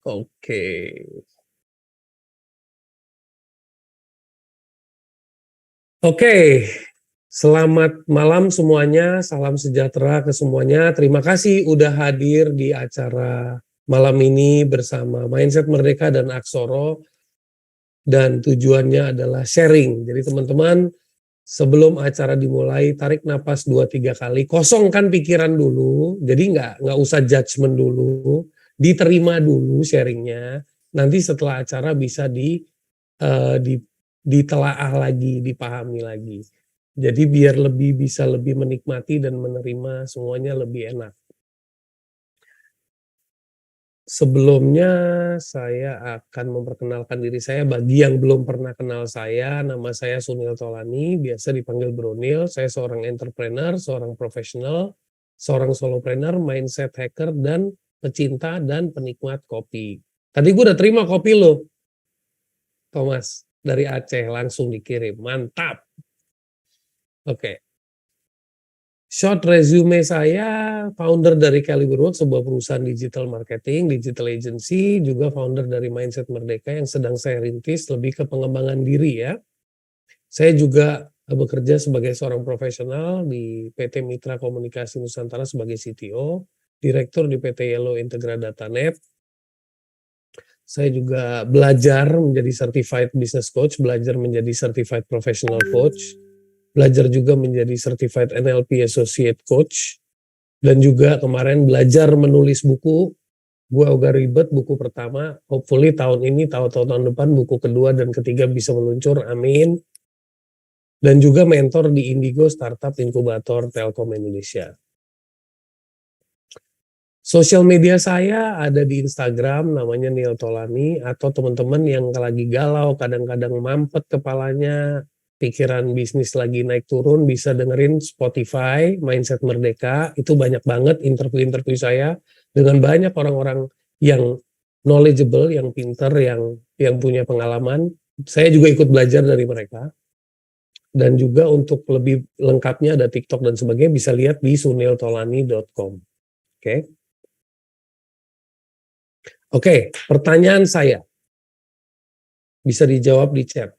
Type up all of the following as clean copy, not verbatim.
Oke. Oke, selamat malam semuanya, salam sejahtera ke semuanya. Terima kasih udah hadir di acara malam ini bersama Mindset Merdeka dan Aksoro. Dan tujuannya adalah sharing. Jadi teman-teman, sebelum acara dimulai, tarik napas 2-3 kali, kosongkan pikiran dulu, jadi nggak usah judgement dulu, diterima dulu sharingnya, nanti setelah acara bisa ditelaah lagi, dipahami lagi. Jadi biar bisa lebih menikmati dan menerima semuanya lebih enak. Sebelumnya saya akan memperkenalkan diri saya bagi yang belum pernah kenal saya, nama saya Sunil Tolani, biasa dipanggil Bronil. Saya seorang entrepreneur, seorang profesional, seorang solopreneur, mindset hacker, dan pecinta dan penikmat kopi. Tadi gue udah terima kopi lo, Thomas, dari Aceh, langsung dikirim. Mantap. Oke. Short resume saya, founder dari Caliberworks, sebuah perusahaan digital marketing, digital agency, juga founder dari Mindset Merdeka yang sedang saya rintis lebih ke pengembangan diri ya. Saya juga bekerja sebagai seorang profesional di PT Mitra Komunikasi Nusantara sebagai CTO, direktur di PT Yellow Integra Datanet. Saya juga belajar menjadi certified business coach, belajar menjadi certified professional coach, belajar juga menjadi certified NLP associate coach, dan juga kemarin belajar menulis buku. Gua agak ribet, buku pertama, hopefully tahun ini, tahun depan buku kedua dan ketiga bisa meluncur, amin. Dan juga mentor di Indigo Startup Inkubator Telkom Indonesia. Sosial media saya ada di Instagram, namanya Nil Tolani, atau teman-teman yang lagi galau, kadang-kadang mampet kepalanya, pikiran bisnis lagi naik turun, bisa dengerin Spotify, Mindset Merdeka, itu banyak banget interview-interview saya dengan banyak orang-orang yang knowledgeable, yang pinter, yang punya pengalaman. Saya juga ikut belajar dari mereka. Dan juga untuk lebih lengkapnya ada TikTok dan sebagainya, bisa lihat di suniltolani.com. Oke. Oke, pertanyaan saya bisa dijawab di chat.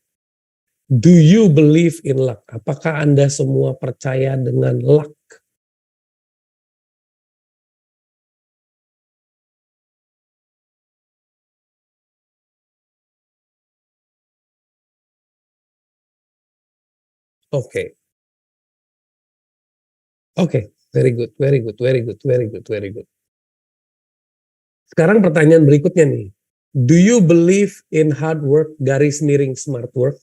Do you believe in luck? Apakah Anda semua percaya dengan luck? Oke. Oke, very good, very good, very good, very good, very good. Sekarang pertanyaan berikutnya nih. Do you believe in hard work garis miring smart work?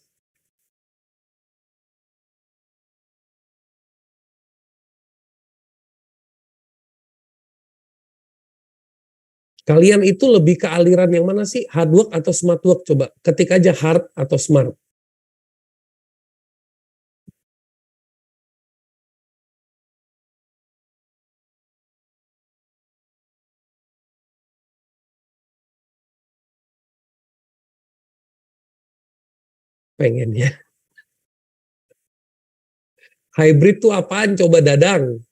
Kalian itu lebih ke aliran yang mana sih? Hard work atau smart work? Coba ketik aja hard atau smart. Pengennya. Hybrid tuh apaan? Coba Dadang.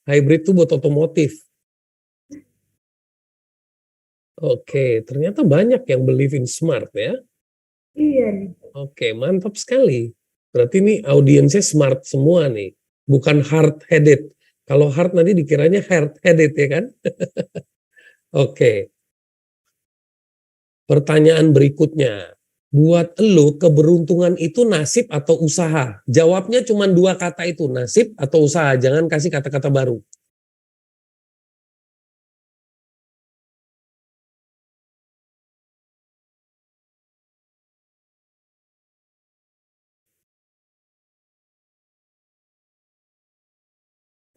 Hybrid tuh buat otomotif. Oke, ternyata banyak yang believe in smart ya. Iya. Oke, mantap sekali. Berarti ini audiensnya smart semua nih, bukan hard headed. Kalau hard nanti dikiranya hard headed ya kan? Oke. Pertanyaan berikutnya. Buat elu keberuntungan itu nasib atau usaha? Jawabnya cuma 2 kata itu, nasib atau usaha. Jangan kasih kata-kata baru.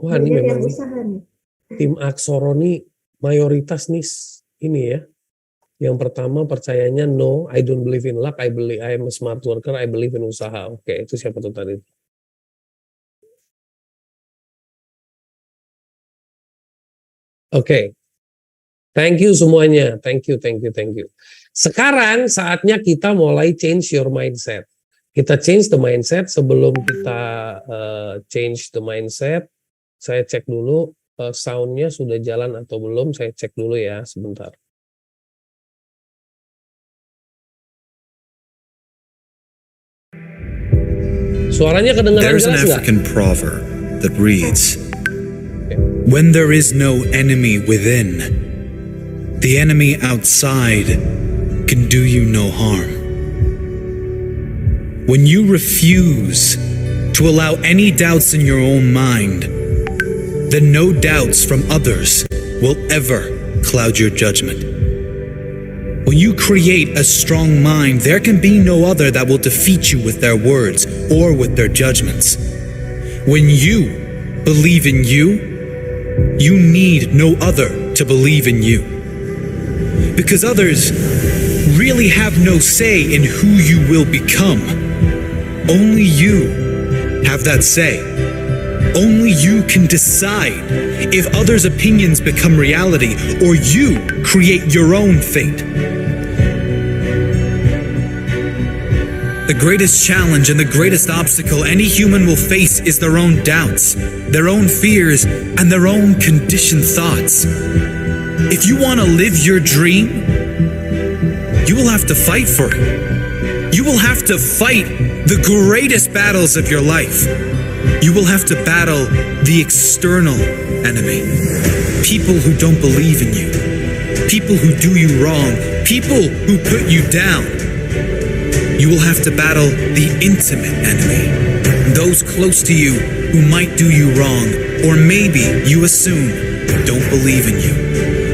Wah, ini memang tim Aksoro nih mayoritas nih ini ya. Yang pertama percayanya no, I don't believe in luck, I am a smart worker, I believe in usaha. Oke, itu siapa tuh tadi? Oke. Thank you semuanya. Thank you, thank you, thank you. Sekarang saatnya kita mulai change your mindset. Kita change the mindset sebelum kita change the mindset. Saya cek dulu sound-nya sudah jalan atau belum, saya cek dulu ya, sebentar. Suaranya kedengaran There's an jelas nggak? African proverb that reads, Oke. "When there is no enemy within, the enemy outside can do you no harm." When you refuse to allow any doubts in your own mind, then no doubts from others will ever cloud your judgment. When you create a strong mind, there can be no other that will defeat you with their words or with their judgments. When you believe in you, you need no other to believe in you. Because others really have no say in who you will become. Only you have that say. Only you can decide if others' opinions become reality or you create your own fate. The greatest challenge and the greatest obstacle any human will face is their own doubts, their own fears, and their own conditioned thoughts. If you want to live your dream, you will have to fight for it. You will have to fight the greatest battles of your life. You will have to battle the external enemy. People who don't believe in you. People who do you wrong. People who put you down. You will have to battle the intimate enemy. Those close to you who might do you wrong, or maybe you assume don't believe in you.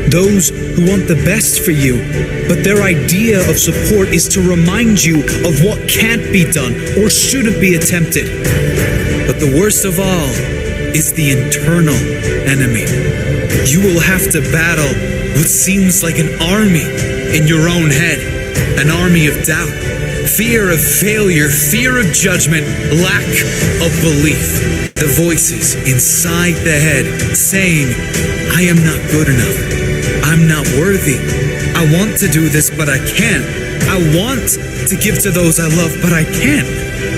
Those who want the best for you, but their idea of support is to remind you of what can't be done or shouldn't be attempted. But the worst of all is the internal enemy. You will have to battle what seems like an army in your own head, an army of doubt, fear of failure, fear of judgment, lack of belief. The voices inside the head saying, I am not good enough. I'm not worthy. I want to do this, but I can't. I want to give to those I love, but I can't.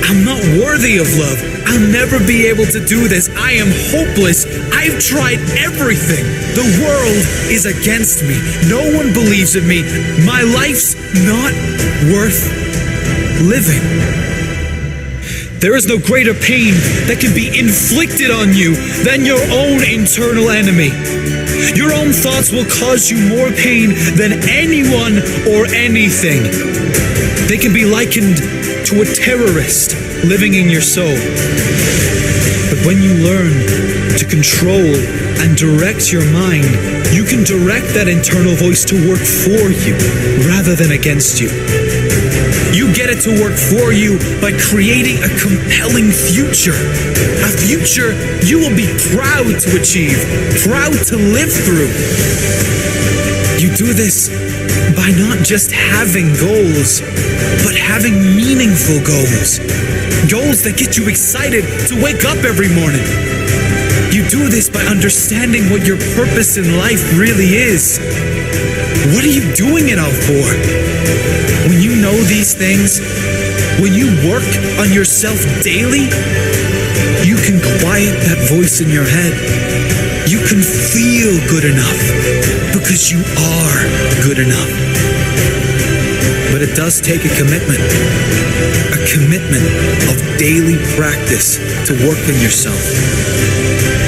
I'm not worthy of love. I'll never be able to do this. I am hopeless. I've tried everything. The world is against me. No one believes in me. My life's not worth living. There is no greater pain that can be inflicted on you than your own internal enemy. Your own thoughts will cause you more pain than anyone or anything. They can be likened to a terrorist living in your soul. But when you learn to control and direct your mind, you can direct that internal voice to work for you rather than against you. You get it to work for you by creating a compelling future. A future you will be proud to achieve, proud to live through. You do this by not just having goals, but having meaningful goals. Goals that get you excited to wake up every morning. You do this by understanding what your purpose in life really is. What are you doing it all for? When you know these things, when you work on yourself daily, you can quiet that voice in your head. You can feel good enough because you are good enough. But it does take a commitment of daily practice to work on yourself.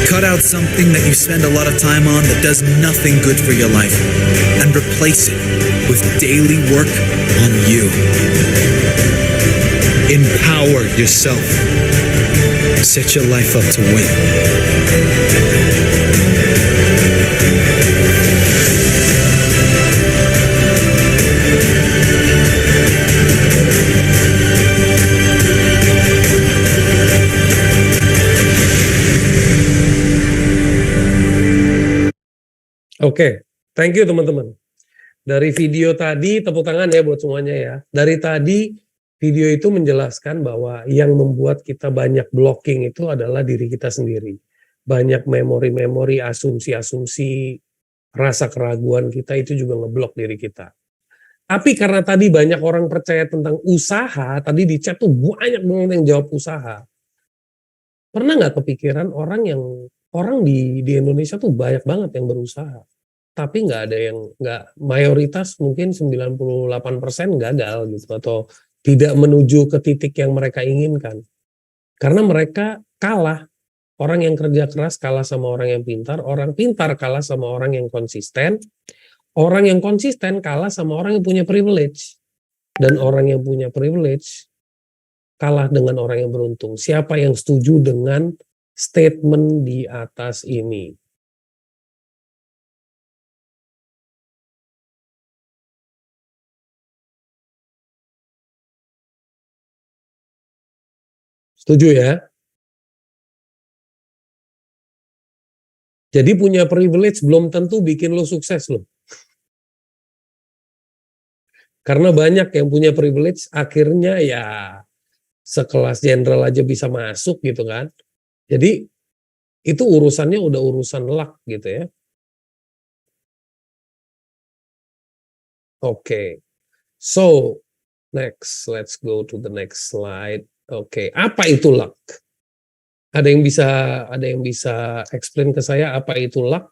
Cut out something that you spend a lot of time on that does nothing good for your life and replace it with daily work on you. Empower yourself. Set your life up to win. Oke, thank you teman-teman. Dari video tadi, tepuk tangan ya buat semuanya ya. Dari tadi video itu menjelaskan bahwa yang membuat kita banyak blocking itu adalah diri kita sendiri. Banyak memori-memori, asumsi-asumsi, rasa keraguan kita itu juga ngeblok diri kita. Tapi karena tadi banyak orang percaya tentang usaha, tadi di chat tuh banyak banget yang jawab usaha. Pernah nggak kepikiran orang yang orang di Indonesia tuh banyak banget yang berusaha, tapi nggak ada yang mayoritas mungkin 98% gagal gitu atau tidak menuju ke titik yang mereka inginkan. Karena mereka kalah. Orang yang kerja keras kalah sama orang yang pintar, orang pintar kalah sama orang yang konsisten, orang yang konsisten kalah sama orang yang punya privilege. Dan orang yang punya privilege kalah dengan orang yang beruntung. Siapa yang setuju dengan statement di atas ini? Setuju ya? Jadi punya privilege belum tentu bikin lo sukses loh. Karena banyak yang punya privilege akhirnya ya sekelas jenderal aja bisa masuk gitu kan. Jadi itu urusannya udah urusan luck gitu ya. Oke. So, next, let's go to the next slide. Oke, apa itu luck? Ada yang bisa explain ke saya apa itu luck?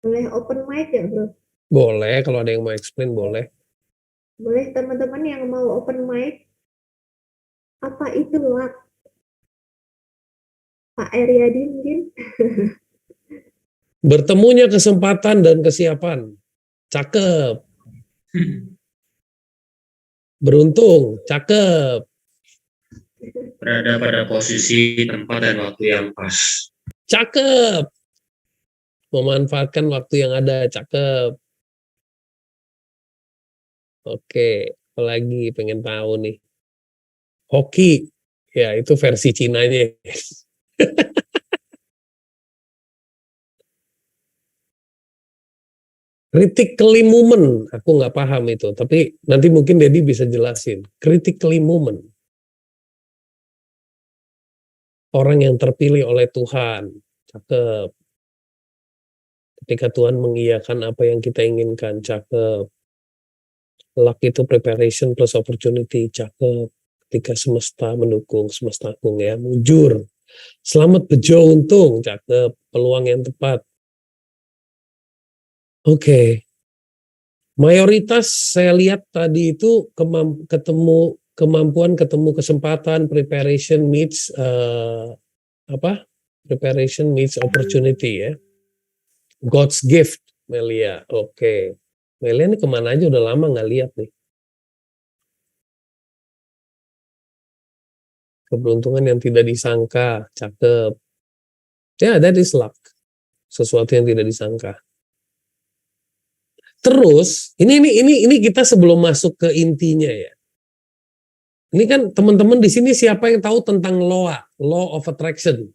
Boleh open mic ya, Bro? Boleh, kalau ada yang mau explain boleh. Boleh teman-teman yang mau open mic, apa itu luck? Pak Eryadi mungkin? Bertemunya kesempatan dan kesiapan. Cakep. Beruntung, cakep. Berada pada posisi, tempat, dan waktu yang pas. Cakep. Memanfaatkan waktu yang ada, cakep. Oke, apalagi pengen tahu nih. Hoki, ya itu versi Cinanya. Critically moment, aku nggak paham itu, tapi nanti mungkin Dedi bisa jelasin. Critically moment, orang yang terpilih oleh Tuhan, cakep. Ketika Tuhan mengiyakan apa yang kita inginkan, cakep. Luck itu preparation plus opportunity, cakep. Ketika semesta mendukung, semesta agung ya, mujur. Selamat bejo untung, cakep. Peluang yang tepat. Oke. Mayoritas saya lihat tadi itu kemampuan ketemu kesempatan, preparation meets preparation meets opportunity ya. God's gift, Melia. Oke. Melia ini kemana aja udah lama nggak lihat nih. Keberuntungan yang tidak disangka, cakep. Ya, that is luck. Sesuatu yang tidak disangka. Terus, ini kita sebelum masuk ke intinya ya. Ini kan teman-teman di sini siapa yang tahu tentang law of attraction?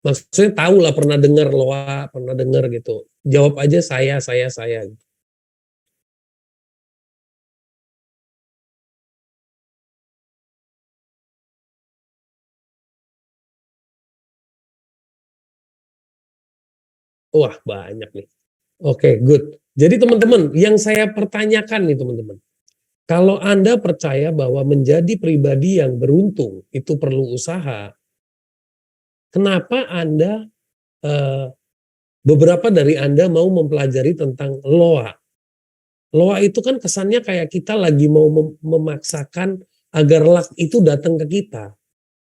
Maksudnya tahu lah, pernah dengar law, pernah dengar gitu. Jawab aja saya. Wah, banyak nih. Oke, good. Jadi teman-teman, yang saya pertanyakan nih teman-teman. Kalau Anda percaya bahwa menjadi pribadi yang beruntung itu perlu usaha, kenapa Anda beberapa dari Anda mau mempelajari tentang loa? Loa itu kan kesannya kayak kita lagi mau memaksakan agar luck itu datang ke kita.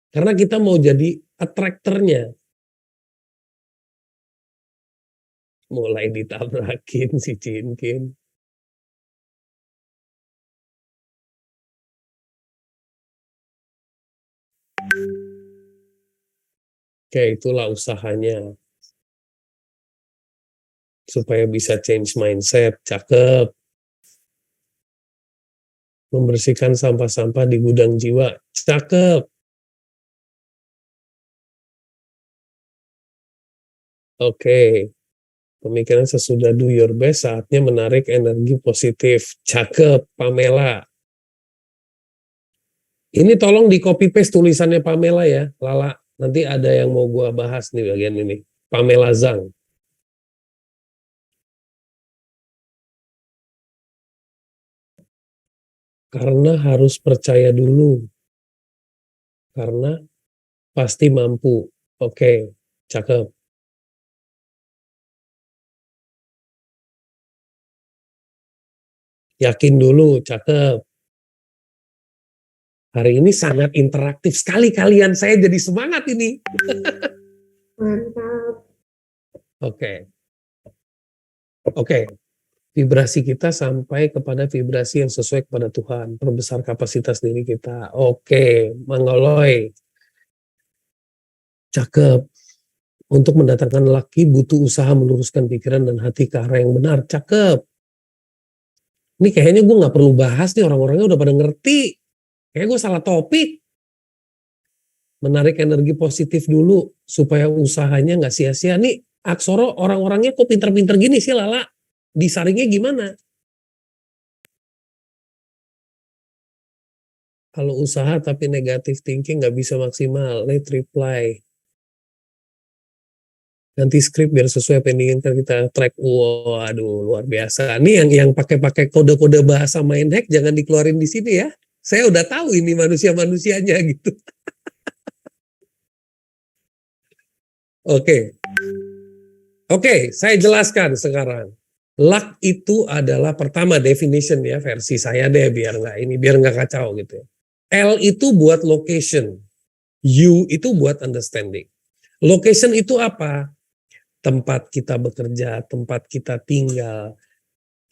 Karena kita mau jadi attractornya. Mulai ditabrakin si Cinkin. Oke, itulah usahanya. Supaya bisa change mindset, cakep. Membersihkan sampah-sampah di gudang jiwa, cakep. Oke, pemikiran sesudah do your best, saatnya menarik energi positif, cakep, Pamela. Ini tolong di copy paste tulisannya Pamela ya, Lala. Nanti ada yang mau gua bahas nih bagian ini. Pamela Zhang. Karena harus percaya dulu. Karena pasti mampu. Oke, cakep. Yakin dulu, cakep. Hari ini sangat interaktif sekali kalian, saya jadi semangat ini. Mantap. Oke. Oke, vibrasi kita sampai kepada vibrasi yang sesuai kepada Tuhan, perbesar kapasitas diri kita. Oke, Mangoloy. Cakep. Untuk mendatangkan laki butuh usaha meluruskan pikiran dan hati ke arah yang benar. Cakep. Ini kayaknya gue gak perlu bahas nih, orang-orangnya udah pada ngerti. Kayaknya gue salah topik. Menarik energi positif dulu supaya usahanya gak sia-sia. Nih Aksoro orang-orangnya kok pinter-pinter gini sih Lala? Disaringnya gimana? Kalau usaha tapi negatif thinking gak bisa maksimal. Let reply. Ganti skrip biar sesuai apa yang diinginkan kita track. Waduh, luar biasa. Ini yang pakai kode-kode bahasa main hack jangan dikeluarin di sini ya. Saya udah tahu ini manusia-manusianya gitu. Oke. Oke, saya jelaskan sekarang. Luck itu adalah pertama definition ya, versi saya deh biar nggak kacau gitu. L itu buat location. U itu buat understanding. Location itu apa? Tempat kita bekerja, tempat kita tinggal,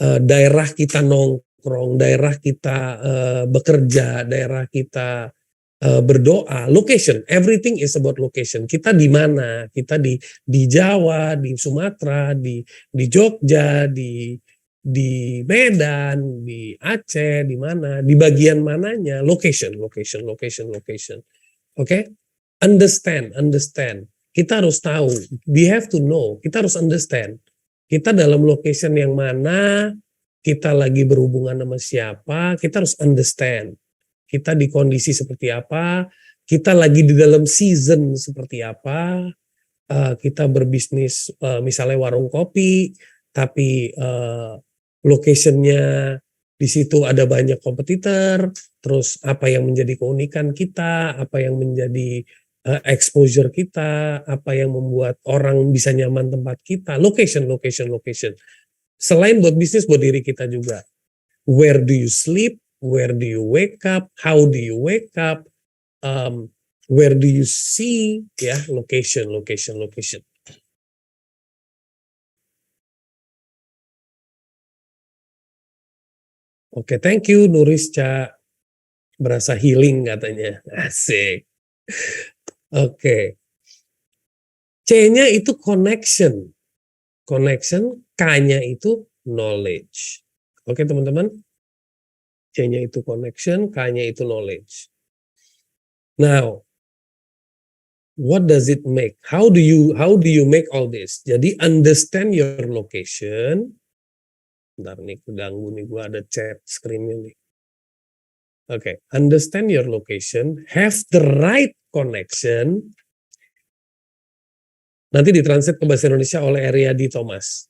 daerah kita nongkrong, daerah kita bekerja, daerah kita berdoa. Location, everything is about location. Kita di mana? Kita di Jawa, di Sumatera, di Jogja, di Medan, di Aceh, di mana? Di bagian mananya? Location. Oke? Understand. Kita harus tahu, we have to know, kita harus understand. Kita dalam location yang mana, kita lagi berhubungan sama siapa, kita harus understand. Kita di kondisi seperti apa, kita lagi di dalam season seperti apa, kita berbisnis misalnya warung kopi, tapi locationnya di situ ada banyak kompetitor, terus apa yang menjadi keunikan kita, apa yang menjadi exposure kita, apa yang membuat orang bisa nyaman tempat kita, location. Selain buat bisnis, buat diri kita juga. Where do you sleep? Where do you wake up? How do you wake up? Where do you see? Ya, location. Oke, thank you Nurisca. Berasa healing katanya. Asik. Oke. C-nya itu connection. K-nya itu knowledge. Oke teman-teman. C-nya itu connection, K-nya itu knowledge. Now, what does it make? How do you make all this? Jadi understand your location. Bentar nih, keganggu nih, gue ada chat screen-nya nih. Oke, understand your location, have the right connection. Nanti ditranslate ke bahasa Indonesia oleh Eriadi Thomas.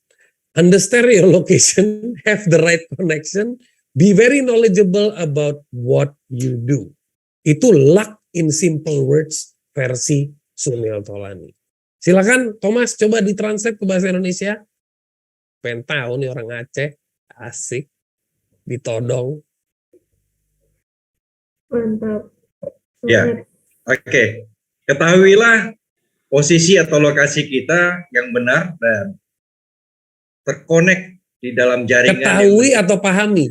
Understand your location, have the right connection, be very knowledgeable about what you do. Itu luck in simple words versi Sunil Tolani. Silakan Thomas coba ditranslate ke bahasa Indonesia. Pengen tahu nih orang Aceh, asik, ditodong. Mantap. Ya, oke. Ketahuilah posisi atau lokasi kita yang benar dan terkonek di dalam jaringan. Ketahui atau pahami?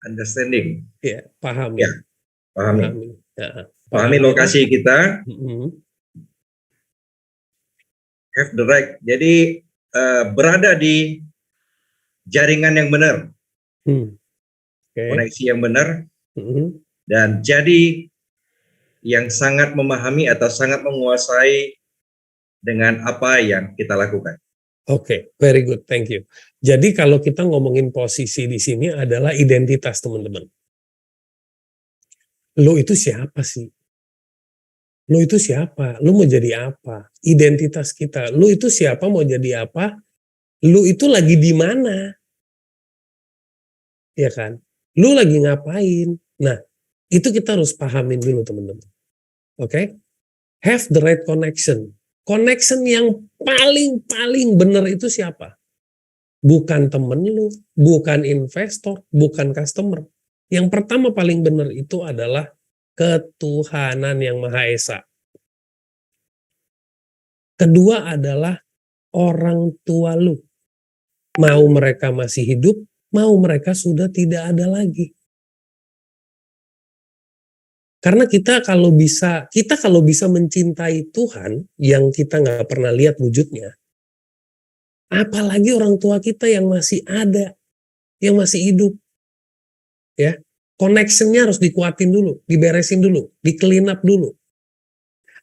Understanding. Ya, pahami. Ya, pahami. Ya, pahami lokasi kita. Have the right. Jadi berada di jaringan yang benar, koneksi yang benar, dan jadi yang sangat memahami atau sangat menguasai dengan apa yang kita lakukan. Oke, very good, thank you. Jadi kalau kita ngomongin posisi di sini adalah identitas teman-teman. Lo itu siapa sih? Lo itu siapa? Lo mau jadi apa? Identitas kita. Lo itu siapa? Mau jadi apa? Lo itu lagi di mana? Ya kan? Lo lagi ngapain? Nah, itu kita harus pahamin dulu teman-teman. Oke? Have the right connection. Connection yang paling benar itu siapa? Bukan temen lu, bukan investor, bukan customer. Yang pertama paling benar itu adalah ketuhanan yang Maha Esa. Kedua adalah orang tua lu. Mau mereka masih hidup, mau mereka sudah tidak ada lagi. Karena kita kalau bisa mencintai Tuhan yang kita nggak pernah lihat wujudnya, apalagi orang tua kita yang masih ada, yang masih hidup, ya, connectionnya harus dikuatin dulu, diberesin dulu, di clean up dulu.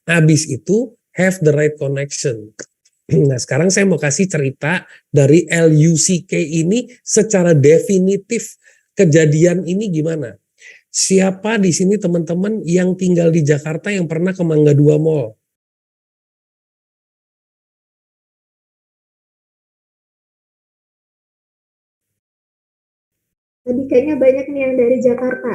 Habis itu have the right connection. Nah, sekarang saya mau kasih cerita dari LUCK ini secara definitif kejadian ini gimana. Siapa di sini teman-teman yang tinggal di Jakarta yang pernah ke Mangga 2 Mall? Tadi kayaknya banyak nih yang dari Jakarta.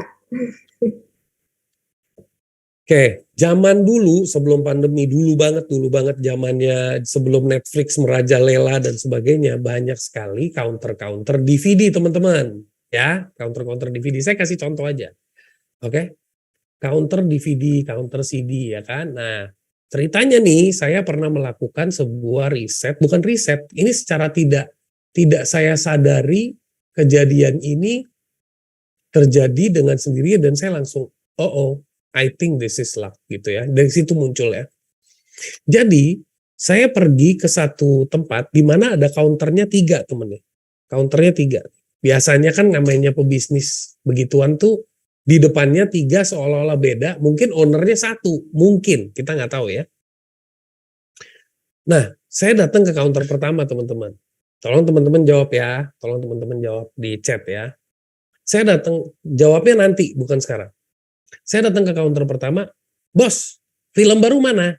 Oke, zaman dulu sebelum pandemi, dulu banget zamannya sebelum Netflix merajalela dan sebagainya, banyak sekali counter-counter DVD teman-teman. Ya, counter-counter DVD. Saya kasih contoh aja. Oke, counter DVD, counter CD ya kan. Nah, ceritanya nih saya pernah melakukan sebuah riset, bukan riset, ini secara tidak saya sadari kejadian ini terjadi dengan sendirinya dan saya langsung, I think this is luck gitu ya. Dari situ muncul ya. Jadi saya pergi ke satu tempat di mana ada counternya 3 temennya. Counternya 3. Biasanya kan namanya pebisnis begituan tuh di depannya 3 seolah-olah beda. Mungkin ownernya 1, mungkin kita nggak tahu ya. Nah, saya datang ke counter pertama teman-teman. Tolong teman-teman jawab ya. Tolong teman-teman jawab di chat ya. Saya datang, jawabnya nanti bukan sekarang. Saya datang ke counter pertama, bos, film baru mana?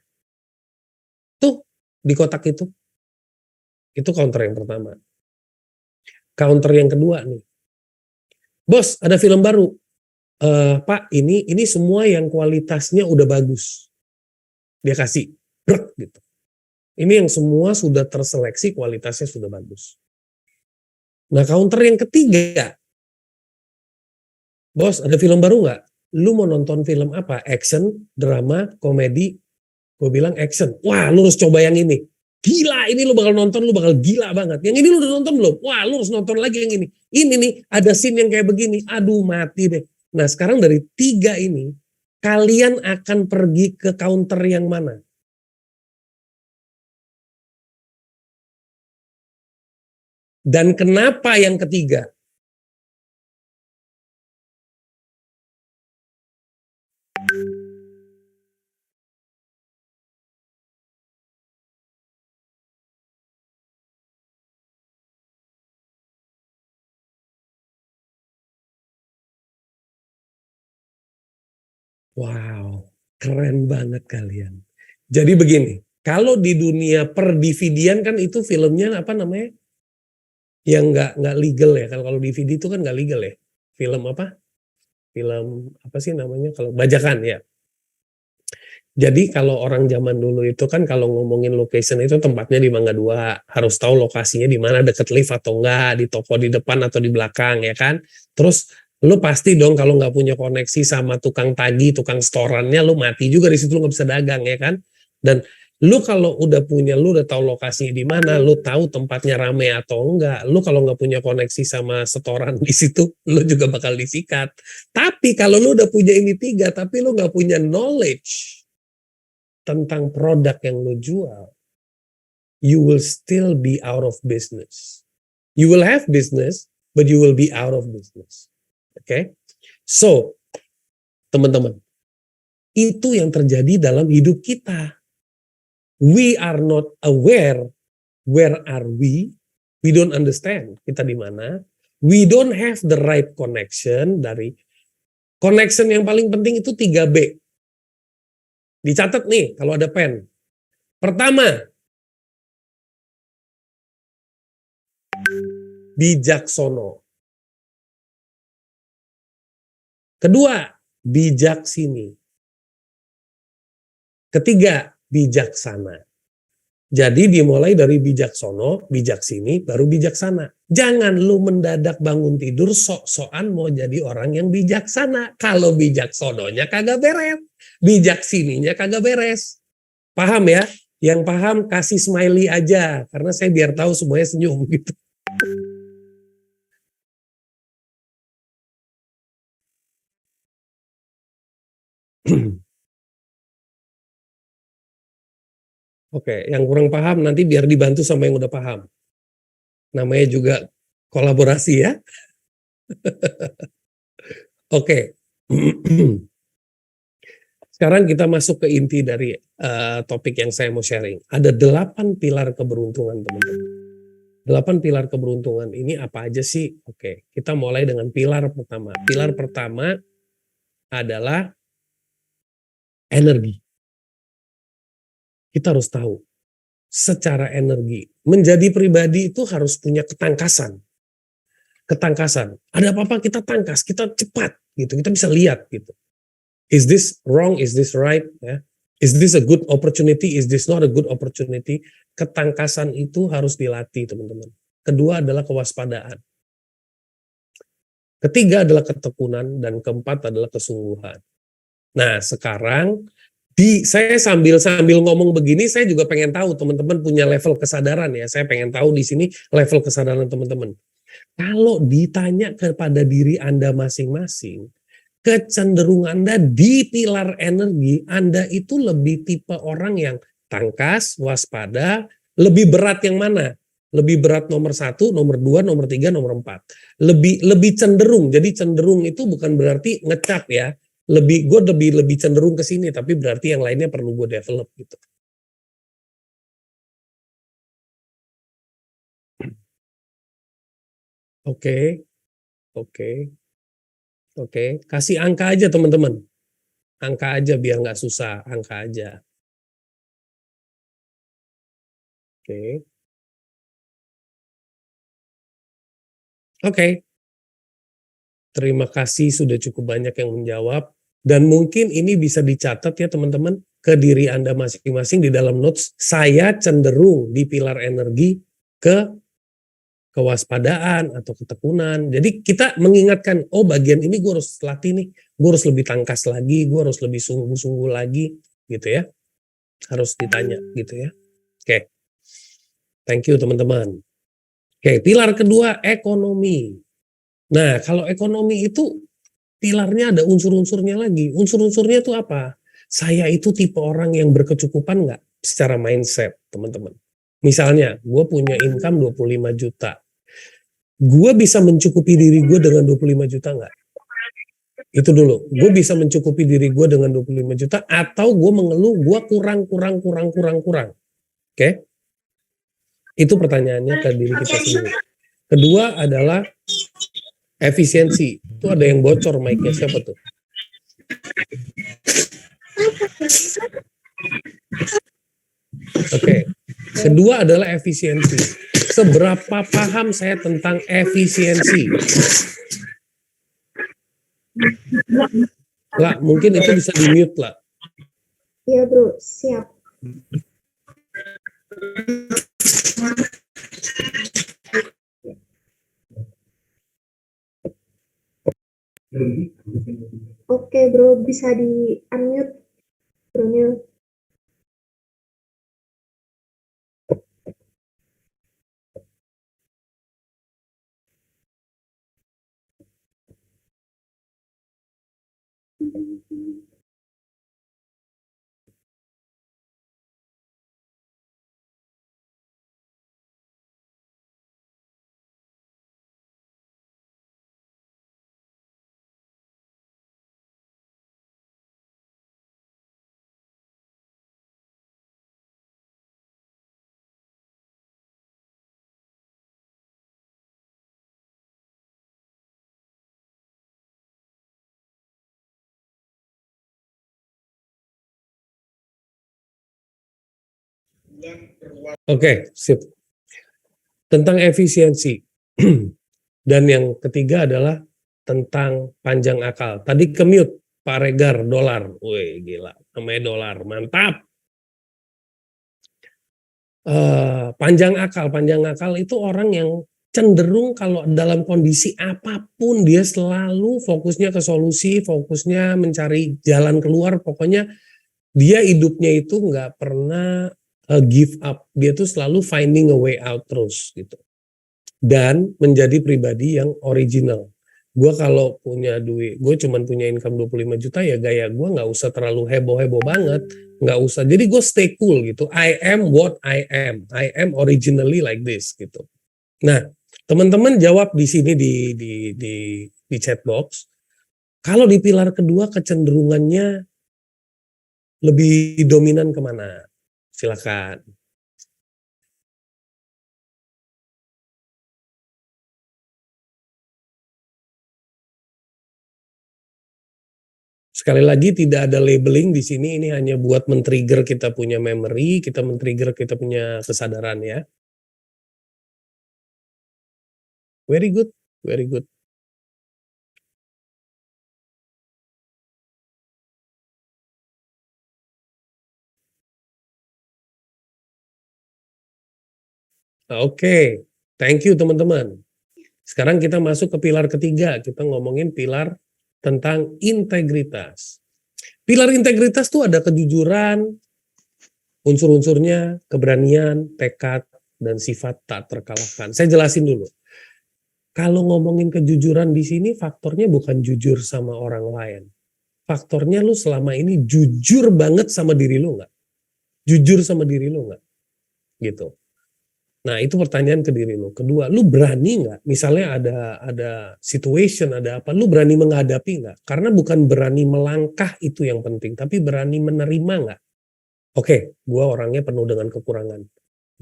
Tuh, di kotak itu. Itu counter yang pertama. Counter yang kedua nih. Bos, ada film baru. Pak, ini semua yang kualitasnya udah bagus. Dia kasih, brek gitu. Ini yang semua sudah terseleksi, kualitasnya sudah bagus. Nah, counter yang ketiga. Bos, ada film baru nggak? Lu mau nonton film apa? Action, drama, komedi? Gue bilang action. Wah, lu harus coba yang ini. Gila, ini lu bakal nonton, lu bakal gila banget. Yang ini lu udah nonton belum? Wah, lu harus nonton lagi yang ini. Ini nih, ada scene yang kayak begini. Aduh, mati deh. Nah, sekarang dari 3 ini, kalian akan pergi ke counter yang mana? Dan kenapa yang ketiga? Wow, keren banget kalian. Jadi begini, kalau di dunia per DVD-an kan itu filmnya apa namanya? Yang nggak legal ya. Kalau DVD itu kan nggak legal ya. Film apa? Film apa sih namanya? Kalau bajakan ya. Jadi kalau orang zaman dulu itu kan kalau ngomongin location itu tempatnya di Mangga 2, harus tahu lokasinya di mana, deket lift atau enggak, di toko di depan atau di belakang ya kan. Terus lu pasti dong kalau nggak punya koneksi sama tukang tagih, tukang storannya, lu mati juga di situ, lu nggak bisa dagang ya kan. Dan lu kalau udah punya, lu udah tahu lokasinya di mana, lu tahu tempatnya rame atau enggak, lu kalau nggak punya koneksi sama setoran di situ, lu juga bakal disikat. Tapi kalau lu udah punya ini 3, tapi lu nggak punya knowledge tentang produk yang lo jual, you will still be out of business. You will have business, but you will be out of business. Okay? So, teman-teman, itu yang terjadi dalam hidup kita. We are not aware where are we. We don't understand kita di mana. We don't have the right connection. Dari connection yang paling penting itu 3B. Dicatat nih kalau ada pen. Pertama, bijaksono. Kedua, bijaksini. Ketiga, bijaksana. Jadi dimulai dari bijaksono, bijaksini, baru bijaksana. Jangan lu mendadak bangun tidur sok-sokan mau jadi orang yang bijaksana. Kalau bijaksononya kagak beres, bijaksininya kagak beres. Paham ya? Yang paham kasih smiley aja, karena saya biar tahu semuanya senyum gitu. Oke, yang kurang paham nanti biar dibantu sama yang udah paham. Namanya juga kolaborasi ya. Oke. Sekarang kita masuk ke inti dari topik yang saya mau sharing. Ada 8 pilar keberuntungan, teman-teman. 8 pilar keberuntungan ini apa aja sih? Oke, kita mulai dengan pilar pertama. Pilar pertama adalah energi. Kita harus tahu, secara energi, menjadi pribadi itu harus punya ketangkasan. Ketangkasan. Ada apa-apa kita tangkas, kita cepat gitu. Kita bisa lihat gitu. Is this wrong? Is this right? Ya. Is this a good opportunity? Is this not a good opportunity? Ketangkasan itu harus dilatih, teman-teman. Kedua adalah kewaspadaan. Ketiga adalah ketekunan, dan keempat adalah kesungguhan. Nah, sekarang saya sambil ngomong begini, saya juga pengen tahu teman-teman punya level kesadaran ya. Saya pengen tahu di sini level kesadaran teman-teman. Kalau ditanya kepada diri Anda masing-masing, kecenderungan Anda di pilar energi, Anda itu lebih tipe orang yang tangkas, waspada, lebih berat yang mana? Lebih berat nomor 1, nomor 2, nomor 3, nomor 4. Lebih cenderung. Jadi cenderung itu bukan berarti ngecap ya. Gue lebih cenderung ke sini, tapi berarti yang lainnya perlu gue develop gitu. Oke. Kasih angka aja teman-teman. Angka aja biar nggak susah, angka aja. Oke. Terima kasih sudah cukup banyak yang menjawab. Dan mungkin ini bisa dicatat ya teman-teman ke diri Anda masing-masing di dalam notes. Saya cenderung di pilar energi ke kewaspadaan atau ketekunan. Jadi kita mengingatkan, oh bagian ini gue harus latih nih. Gue harus lebih tangkas lagi, gue harus lebih sungguh-sungguh lagi gitu ya. Harus ditanya gitu ya. Oke. Thank you teman-teman. Oke, pilar kedua ekonomi. Nah, kalau ekonomi itu pilarnya ada unsur-unsurnya lagi. Unsur-unsurnya itu apa? Saya itu tipe orang yang berkecukupan nggak secara mindset, teman-teman. Misalnya, gue punya income 25 juta. Gue bisa mencukupi diri gue dengan 25 juta nggak? Itu dulu. Gue bisa mencukupi diri gue dengan 25 juta atau gue mengeluh gue kurang. Oke? Itu pertanyaannya ke diri kita sendiri. Kedua adalah efisiensi. Itu ada yang bocor mic-nya, siapa tuh? Oke. Kedua adalah efisiensi. Seberapa paham saya tentang efisiensi? Lah, mungkin itu bisa di-mute lah. Iya bro, siap. Oke bro, bisa di unmute Bro Nil. Oke, sip. Tentang efisiensi. Dan yang ketiga adalah tentang panjang akal. Tadi ke mute. Pak Regar, dolar. Wih, gila. Namanya dolar. Mantap. Panjang akal itu orang yang cenderung kalau dalam kondisi apapun dia selalu fokusnya ke solusi, fokusnya mencari jalan keluar, pokoknya dia hidupnya itu nggak pernah give up, dia tuh selalu finding a way out terus gitu. Dan menjadi pribadi yang original. Gue kalau punya duit, gue cuman punya income 25 juta ya gaya gue nggak usah terlalu heboh-heboh banget, nggak usah. Jadi gue stay cool gitu. I am what I am originally like this gitu. Nah, teman-teman jawab di sini di chat box. Kalau di pilar kedua kecenderungannya lebih dominan kemana? Silakan. Sekali lagi tidak ada labeling di sini, ini hanya buat men-trigger kita punya memory, kita men-trigger kita punya kesadaran ya. Very good, very good. Oke, thank you teman-teman. Sekarang kita masuk ke pilar ketiga, kita ngomongin pilar tentang integritas. Pilar integritas tuh ada kejujuran, unsur-unsurnya, keberanian, tekad, dan sifat tak terkalahkan. Saya jelasin dulu. Kalau ngomongin kejujuran di sini, faktornya bukan jujur sama orang lain. Faktornya lu selama ini jujur banget sama diri lu nggak? Jujur sama diri lu nggak? Gitu. Nah itu pertanyaan ke diri lu. Kedua, lu berani nggak? Misalnya ada situation, ada apa? Lu berani menghadapi nggak? Karena bukan berani melangkah itu yang penting, tapi berani menerima nggak? Oke, gue orangnya penuh dengan kekurangan.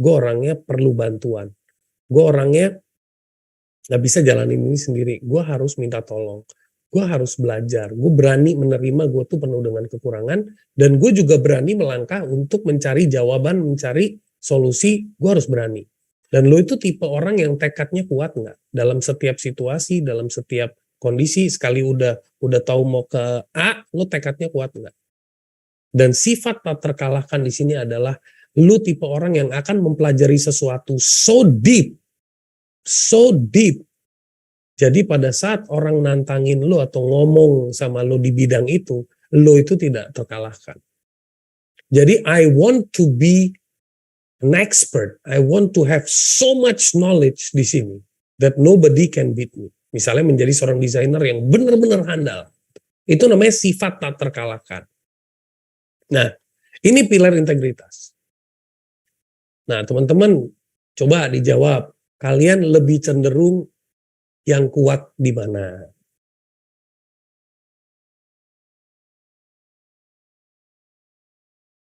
Gue orangnya perlu bantuan. Gue orangnya nggak bisa jalanin ini sendiri. Gue harus minta tolong. Gue harus belajar. Gue berani menerima gue tuh penuh dengan kekurangan. Dan gue juga berani melangkah untuk mencari jawaban, mencari solusi. Gue harus berani. Dan lo itu tipe orang yang tekadnya kuat nggak? Dalam setiap situasi, dalam setiap kondisi, sekali udah tahu mau ke A, lo tekadnya kuat nggak? Dan sifat tak terkalahkan di sini adalah lo tipe orang yang akan mempelajari sesuatu so deep. Jadi pada saat orang nantangin lo atau ngomong sama lo di bidang itu, lo itu tidak terkalahkan. Jadi I want to be an expert. I want to have so much knowledge di sini that nobody can beat me. Misalnya menjadi seorang desainer yang benar-benar handal. Itu namanya sifat tak terkalahkan. Nah, ini pilar integritas. Nah, teman-teman coba dijawab. Kalian lebih cenderung yang kuat di mana?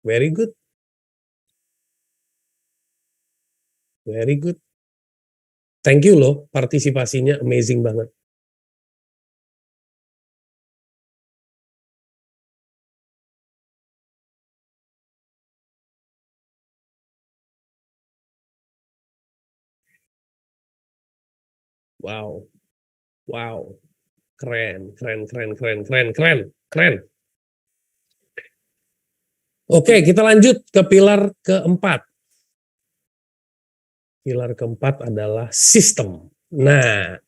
Very good. Very good. Thank you loh, partisipasinya amazing banget. Wow. Wow. Keren. Oke, kita lanjut ke pilar keempat. Pilar keempat adalah sistem. Nah,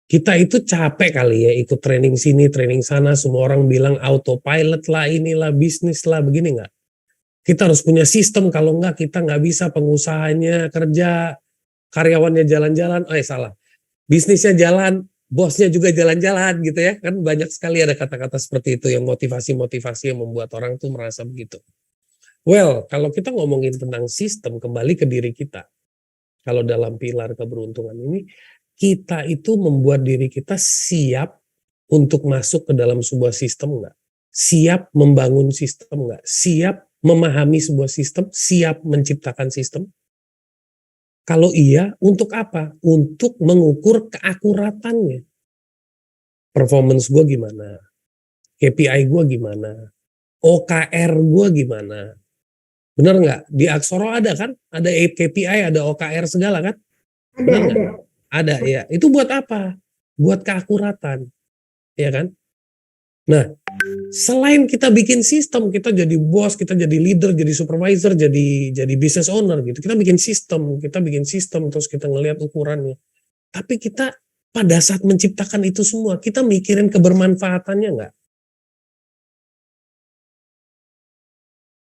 kita itu capek kali ya ikut training sini, training sana, semua orang bilang autopilot lah, inilah bisnis lah, begini nggak? Kita harus punya sistem, kalau nggak kita nggak bisa, pengusahanya kerja, karyawannya jalan-jalan, salah. Bisnisnya jalan, bosnya juga jalan-jalan gitu ya. Kan banyak sekali ada kata-kata seperti itu yang motivasi-motivasi yang membuat orang tuh merasa begitu. Well, kalau kita ngomongin tentang sistem, kembali ke diri kita. Kalau dalam pilar keberuntungan ini, kita itu membuat diri kita siap untuk masuk ke dalam sebuah sistem enggak? Siap membangun sistem enggak? Siap memahami sebuah sistem? Siap menciptakan sistem? Kalau iya, untuk apa? Untuk mengukur keakuratannya. Performance gue gimana? KPI gue gimana? OKR gue gimana? Bener nggak? Di Aksoro ada kan? Ada KPI, ada OKR segala kan? Ada. Ada ya. Itu buat apa? Buat keakuratan. Ya kan? Nah, Selain kita bikin sistem, kita jadi bos, kita jadi leader, jadi supervisor, jadi business owner gitu. Kita bikin sistem, terus kita ngelihat ukurannya. Tapi kita pada saat menciptakan itu semua, kita mikirin kebermanfaatannya nggak?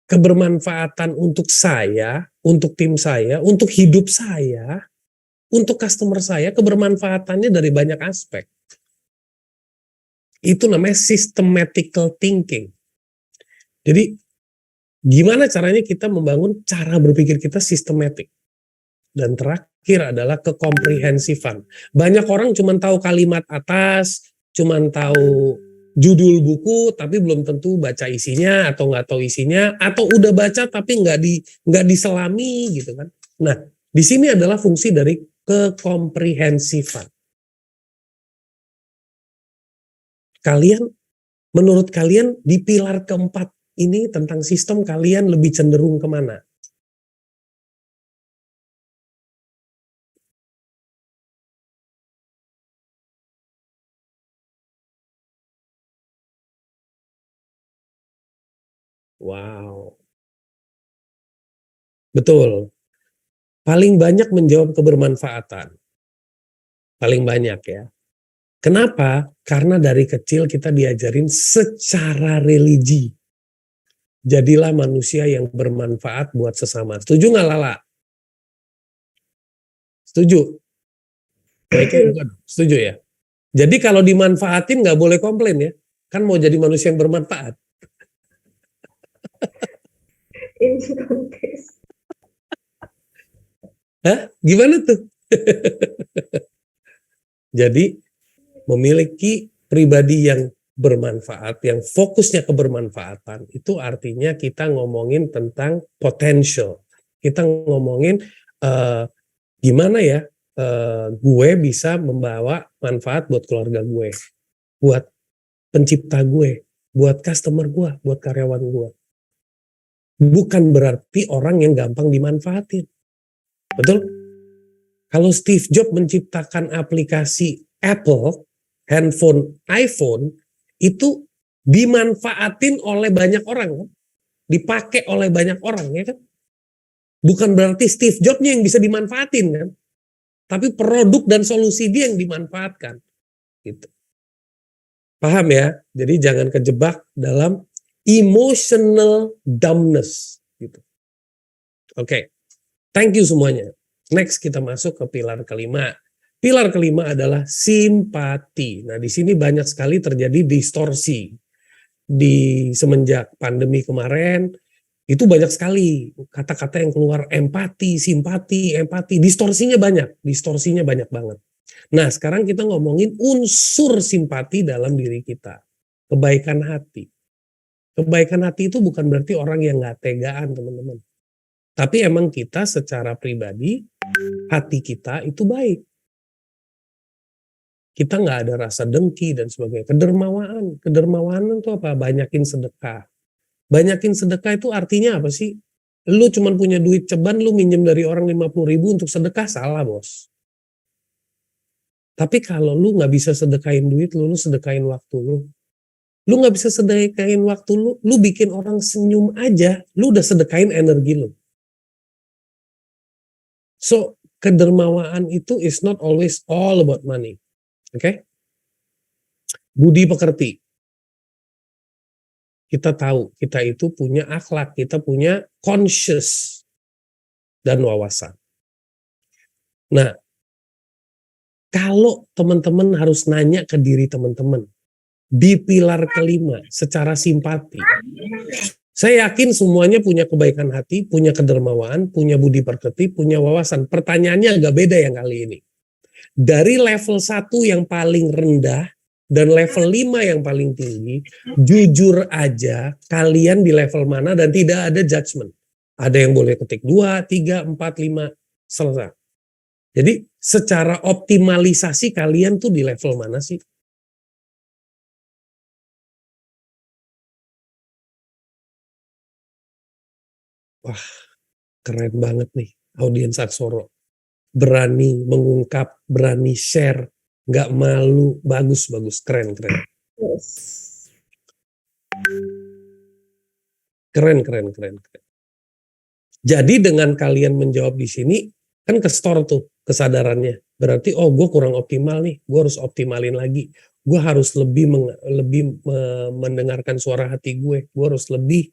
Kebermanfaatan untuk saya, untuk tim saya, untuk hidup saya, untuk customer saya, kebermanfaatannya dari banyak aspek. Itu namanya systematical thinking. Jadi gimana caranya kita membangun cara berpikir kita sistematik. Dan terakhir adalah kekomprehensifan. Banyak orang cuma tahu kalimat atas, cuma tahu judul buku, tapi belum tentu baca isinya atau nggak tahu isinya, atau udah baca tapi nggak diselami gitu kan. Nah, di sini adalah fungsi dari kekomprehensifan. Kalian, menurut kalian di pilar keempat ini tentang sistem, kalian lebih cenderung kemana? Wow. Betul. Paling banyak menjawab kebermanfaatan. Paling banyak ya. Kenapa? Karena dari kecil kita diajarin secara religi. Jadilah manusia yang bermanfaat buat sesama. Setuju nggak Lala? Setuju? Setuju ya? Jadi kalau dimanfaatin nggak boleh komplain ya. Kan mau jadi manusia yang bermanfaat. Ini konteks. Hah? Gimana tuh? Jadi memiliki pribadi yang bermanfaat, yang fokusnya ke bermanfaatan, itu artinya kita ngomongin tentang potential. Kita ngomongin gimana ya gue bisa membawa manfaat buat keluarga gue, buat pencipta gue, buat customer gue, buat karyawan gue. Bukan berarti orang yang gampang dimanfaatin. Betul? Kalau Steve Jobs menciptakan aplikasi Apple, handphone iPhone, itu dimanfaatin oleh banyak orang, kan? Dipakai oleh banyak orang, ya kan? Bukan berarti Steve Jobs-nya yang bisa dimanfaatin, kan? Tapi produk dan solusi dia yang dimanfaatkan. Gitu. Paham ya? Jadi jangan kejebak dalam emotional dumbness. Gitu. Oke. Thank you semuanya. Next kita masuk ke pilar kelima. Pilar kelima adalah simpati. Nah, di sini banyak sekali terjadi distorsi. Di semenjak pandemi kemarin, itu banyak sekali kata-kata yang keluar, empati, simpati, empati. Distorsinya banyak banget. Nah, sekarang kita ngomongin unsur simpati dalam diri kita. Kebaikan hati. Kebaikan hati itu bukan berarti orang yang nggak tegaan, teman-teman. Tapi emang kita secara pribadi, hati kita itu baik. Kita nggak ada rasa dengki dan sebagainya. Kedermawaan. Kedermawaan itu apa? Banyakin sedekah. Banyakin sedekah itu artinya apa sih? Lu cuma punya duit ceban, lu minjem dari orang 50.000 untuk sedekah, salah bos. Tapi kalau lu nggak bisa sedekahin duit lu sedekahin waktu lu. Lu nggak bisa sedekahin waktu lu bikin orang senyum aja, lu udah sedekahin energi lu. So, kedermawaan itu is not always all about money. Oke? Budi pekerti. Kita tahu, kita itu punya akhlak, kita punya conscious dan wawasan. Nah, kalau teman-teman harus nanya ke diri teman-teman, di pilar kelima, secara simpati, saya yakin semuanya punya kebaikan hati, punya kedermawaan, punya budi pekerti, punya wawasan. Pertanyaannya agak beda yang kali ini. Dari level 1 yang paling rendah dan level 5 yang paling tinggi, jujur aja kalian di level mana dan tidak ada judgement. Ada yang boleh ketik 2, 3, 4, 5, selesai. Jadi secara optimalisasi kalian tuh di level mana sih? Wah, keren banget nih audiens Aksoro. Berani mengungkap, berani share, nggak malu, bagus, keren. Yes. Keren. Jadi dengan kalian menjawab di sini, kan ke-store tuh kesadarannya. Berarti, oh gue kurang optimal nih, gue harus optimalin lagi. Gue harus lebih mendengarkan suara hati gue harus lebih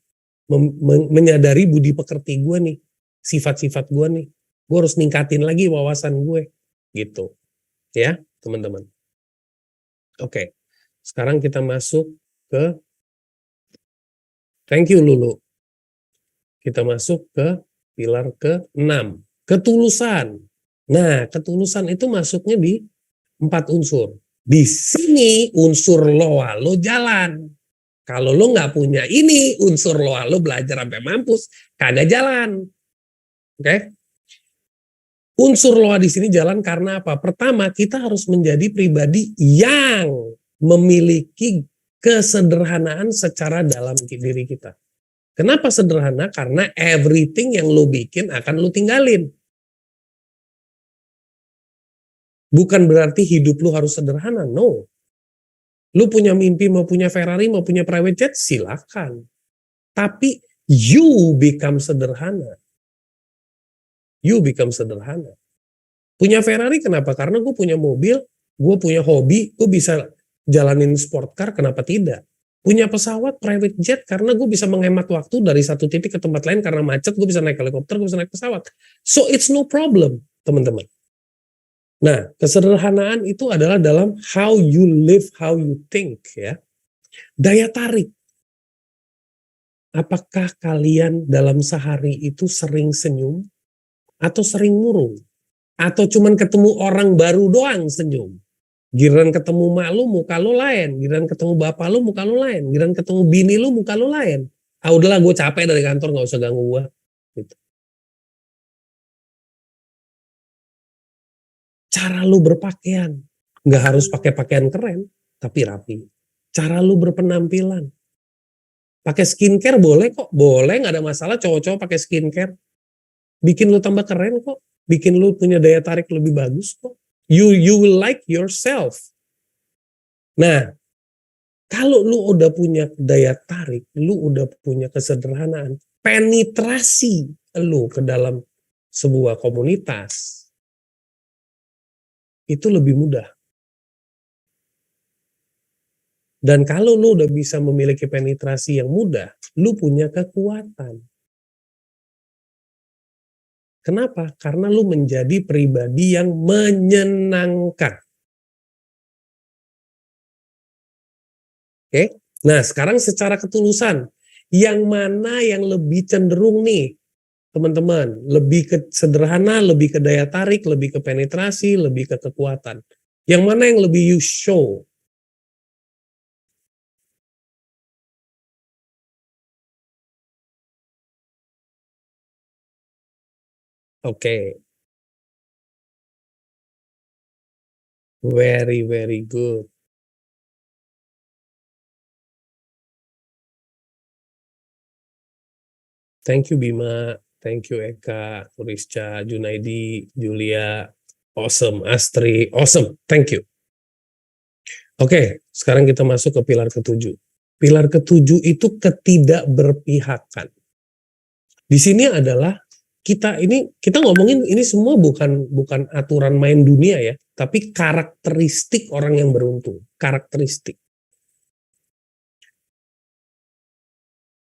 menyadari budi pekerti gue nih, sifat-sifat gue nih. Gue harus ningkatin lagi wawasan gue, gitu. Ya, teman-teman. Oke, sekarang kita masuk ke, thank you Lulu. Kita masuk ke pilar ke-6, ketulusan. Nah, ketulusan itu masuknya di 4 unsur. Di sini unsur lo jalan. Kalau lo nggak punya ini, unsur lo belajar sampai mampus, kagak jalan. Oke? Unsur lo di sini jalan karena apa? Pertama, kita harus menjadi pribadi yang memiliki kesederhanaan secara dalam diri kita. Kenapa sederhana? Karena everything yang lo bikin akan lo tinggalin. Bukan berarti hidup lo harus sederhana, no. Lu punya mimpi mau punya Ferrari, mau punya private jet, silakan. Tapi you become sederhana. You become sederhana. Punya Ferrari kenapa? Karena gue punya mobil, gue punya hobi, gue bisa jalanin sport car, kenapa tidak? Punya pesawat private jet karena gue bisa menghemat waktu dari satu titik ke tempat lain karena macet, gue bisa naik helikopter, gue bisa naik pesawat. So it's no problem, teman-teman. Nah, kesederhanaan itu adalah dalam how you live, how you think, ya. Daya tarik. Apakah kalian dalam sehari itu sering senyum atau sering murung? Atau cuman ketemu orang baru doang senyum? Giliran ketemu mak lu muka lu lain, giliran ketemu bapak lu muka lu lain, giliran ketemu bini lu muka lu lain. Ah udahlah gue capek dari kantor, gak usah ganggu gue. Gitu. Cara lu berpakaian, gak harus pakai pakaian keren, tapi rapi. Cara lu berpenampilan, pakai skincare boleh kok, boleh, nggak ada masalah cowok-cowok pakai skincare. Bikin lu tambah keren kok, bikin lu punya daya tarik lebih bagus kok. You will like yourself. Nah, kalau lu udah punya daya tarik, lu udah punya kesederhanaan, penetrasi lu ke dalam sebuah komunitas itu lebih mudah. Dan kalau lu udah bisa memiliki penetrasi yang mudah, lu punya kekuatan. Kenapa? Karena lu menjadi pribadi yang menyenangkan. Oke? Nah, sekarang secara ketulusan, yang mana yang lebih cenderung nih, teman-teman? Lebih ke sederhana, lebih ke daya tarik, lebih ke penetrasi, lebih ke kekuatan. Yang mana yang lebih you show? Oke. Very, very good. Thank you Bima, thank you Eka, Turisca, Junaidi, Julia, awesome, Astri, awesome, thank you. Oke, sekarang kita masuk ke pilar ke-7. Pilar ke-7 itu ketidakberpihakan. Di sini adalah kita ngomongin ini semua bukan aturan main dunia ya, tapi karakteristik orang yang beruntung, karakteristik.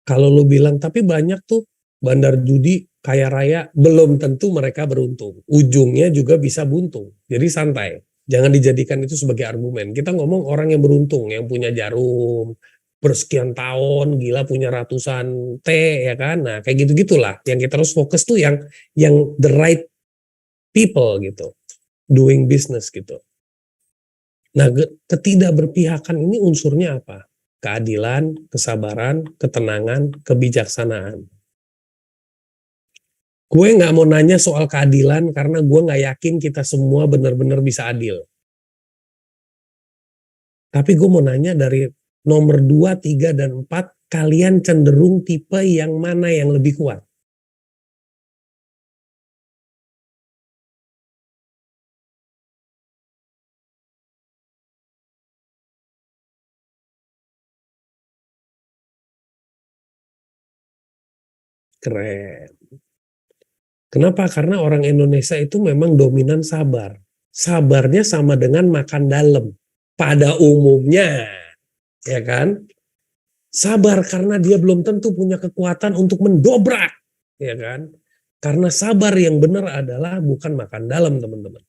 Kalau lu bilang tapi banyak tuh bandar judi kaya raya, belum tentu mereka beruntung. Ujungnya juga bisa buntung. Jadi santai. Jangan dijadikan itu sebagai argumen. Kita ngomong orang yang beruntung, yang punya jarum, bersekian tahun, gila punya ratusan T, ya kan. Nah kayak gitu-gitulah. Yang kita harus fokus tuh yang the right people gitu. Doing business gitu. Nah ketidakberpihakan ini unsurnya apa? Keadilan, kesabaran, ketenangan, kebijaksanaan. Gue nggak mau nanya soal keadilan karena gue nggak yakin kita semua benar-benar bisa adil. Tapi gue mau nanya dari nomor 2, 3, dan 4, kalian cenderung tipe yang mana yang lebih kuat? Keren. Kenapa? Karena orang Indonesia itu memang dominan sabar. Sabarnya sama dengan makan dalam. Pada umumnya, ya kan? Sabar karena dia belum tentu punya kekuatan untuk mendobrak, ya kan? Karena sabar yang benar adalah bukan makan dalam, teman-teman.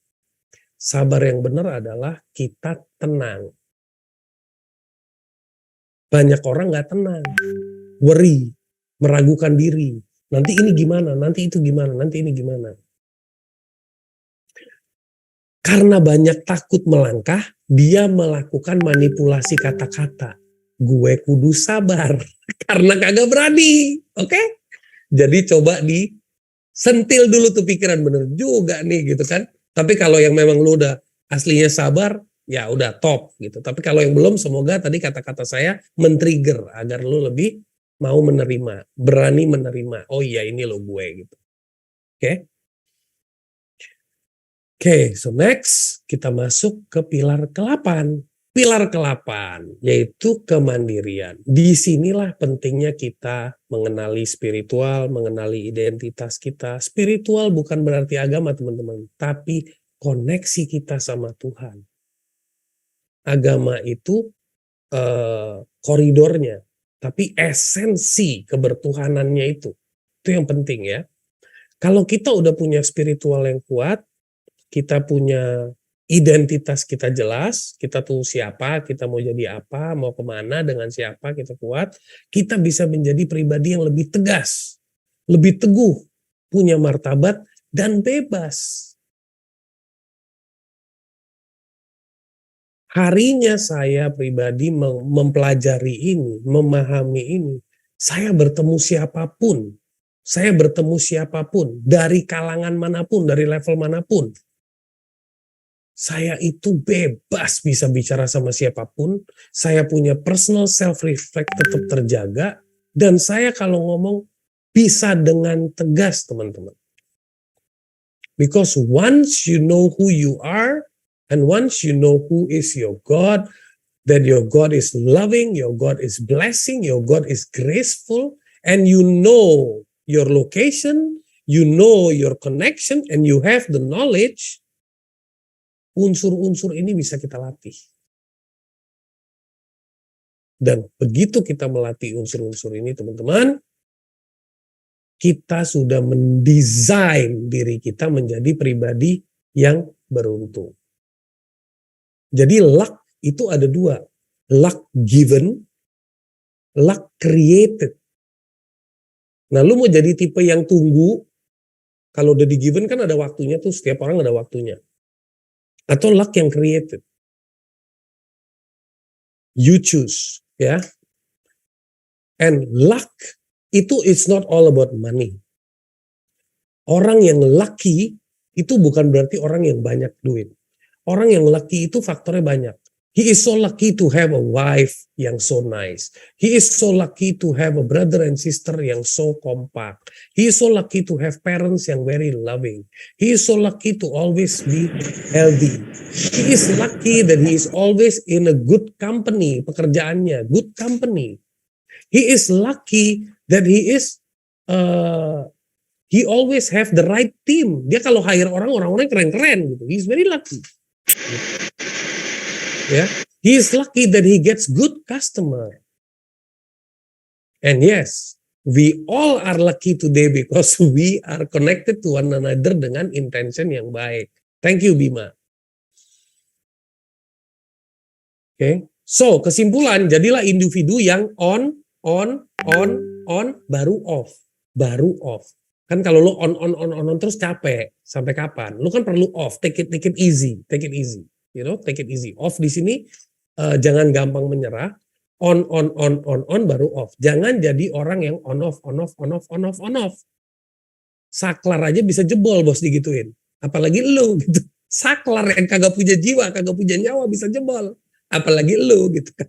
Sabar yang benar adalah kita tenang. Banyak orang nggak tenang, worry, meragukan diri. Nanti ini gimana, nanti itu gimana, nanti ini gimana. Karena banyak takut melangkah, dia melakukan manipulasi kata-kata. Gue kudu sabar, karena kagak berani. Oke? Jadi coba disentil dulu tuh pikiran, bener juga nih gitu kan. Tapi kalau yang memang lu udah aslinya sabar, ya udah top gitu. Tapi kalau yang belum, semoga tadi kata-kata saya men-trigger agar lu lebih mau menerima, berani menerima. Oh iya ini lo gue gitu. Oke? Oke, so next kita masuk ke pilar ke-8. Pilar ke-8 yaitu kemandirian. Disinilah pentingnya kita mengenali spiritual, mengenali identitas kita. Spiritual bukan berarti agama teman-teman, tapi koneksi kita sama Tuhan. Agama itu koridornya, tapi esensi kebertuhanannya itu yang penting ya. Kalau kita udah punya spiritual yang kuat, kita punya identitas kita jelas, kita tuh siapa, kita mau jadi apa, mau kemana, dengan siapa kita kuat, kita bisa menjadi pribadi yang lebih tegas, lebih teguh, punya martabat, dan bebas. Harinya saya pribadi mempelajari ini, memahami ini, saya bertemu siapapun, dari kalangan manapun, dari level manapun. Saya itu bebas bisa bicara sama siapapun, saya punya personal self-reflect tetap terjaga, dan saya kalau ngomong bisa dengan tegas teman-teman. Because once you know who you are, and once you know who is your God, that your God is loving, your God is blessing, your God is graceful, and you know your location, you know your connection, and you have the knowledge, unsur-unsur ini bisa kita latih. Dan begitu kita melatih unsur-unsur ini teman-teman, kita sudah mendesain diri kita menjadi pribadi yang beruntung. Jadi luck itu ada dua, luck given, luck created. Nah lu mau jadi tipe yang tunggu, kalau udah di given kan ada waktunya tuh, setiap orang ada waktunya. Atau luck yang created. You choose, ya. And luck itu it's not all about money. Orang yang lucky itu bukan berarti orang yang banyak duit. Orang yang lucky itu faktornya banyak. He is so lucky to have a wife yang so nice. He is so lucky to have a brother and sister yang so compact. He is so lucky to have parents yang very loving. He is so lucky to always be healthy. He is lucky that he is always in a good company, pekerjaannya, good company. He is lucky that he always have the right team. Dia kalau hire orang-orangnya keren-keren gitu. He is very lucky. Ya, he is lucky that he gets good customer. And yes, we all are lucky today because we are connected to one another dengan intention yang baik. Thank you Bima. Oke, so kesimpulan, jadilah individu yang on, baru off. Kan kalau lu on terus capek, sampai kapan? Lu kan perlu off, take it easy. You know, take it easy. Off di sini jangan gampang menyerah. On baru off. Jangan jadi orang yang on off. Saklar aja bisa jebol bos digituin. Apalagi lu gitu. Saklar yang kagak punya jiwa, kagak punya nyawa bisa jebol. Apalagi lu gitu kan.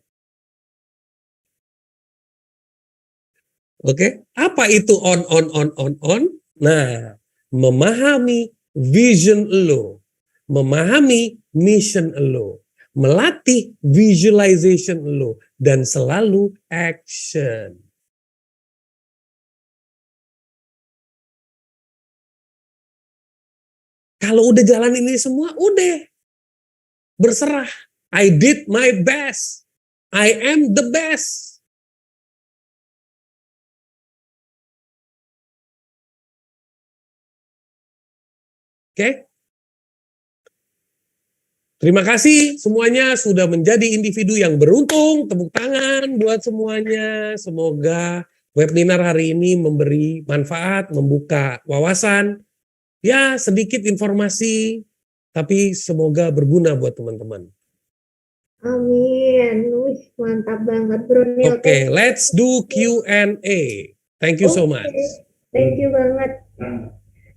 Oke, apa itu on? Nah, memahami vision lo, memahami mission lo, melatih visualization lo, dan selalu action. Kalau udah jalan ini semua, udah berserah. I did my best. I am the best. Oke? Terima kasih semuanya sudah menjadi individu yang beruntung. Tepuk tangan buat semuanya. Semoga webinar hari ini memberi manfaat, membuka wawasan. Ya, sedikit informasi, tapi semoga berguna buat teman-teman. Amin. Wih, mantap banget Bro Nil. Oke, let's do Q&A. Thank you so much. Thank you banget.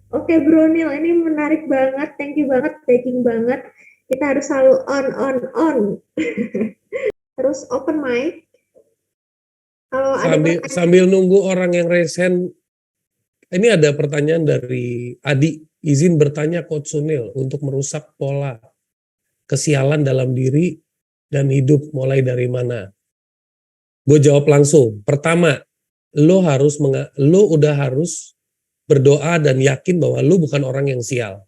Oke Bro Nil, ini menarik banget. Thank you banget, taking banget. Kita harus selalu on. Terus open mic. Kalau ada Sambil nunggu orang yang resen, ini ada pertanyaan dari Adi. Izin bertanya Coach Sunil untuk merusak pola kesialan dalam diri dan hidup mulai dari mana? Gue jawab langsung. Pertama, lo udah harus berdoa dan yakin bahwa lo bukan orang yang sial.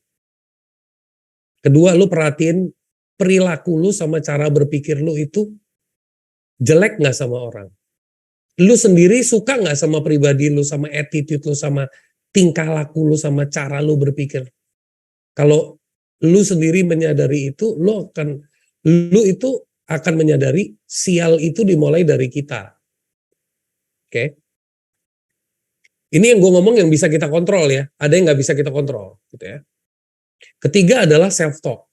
Kedua, lo perhatiin perilaku lo sama cara berpikir lo itu jelek nggak sama orang. Lo sendiri suka nggak sama pribadi lo, sama attitude lo, sama tingkah laku lo, sama cara lo berpikir. Kalau lo sendiri menyadari itu, lo itu akan menyadari sial itu dimulai dari kita. Oke? Ini yang gue ngomong yang bisa kita kontrol ya. Ada yang nggak bisa kita kontrol, gitu ya. Ketiga adalah self-talk.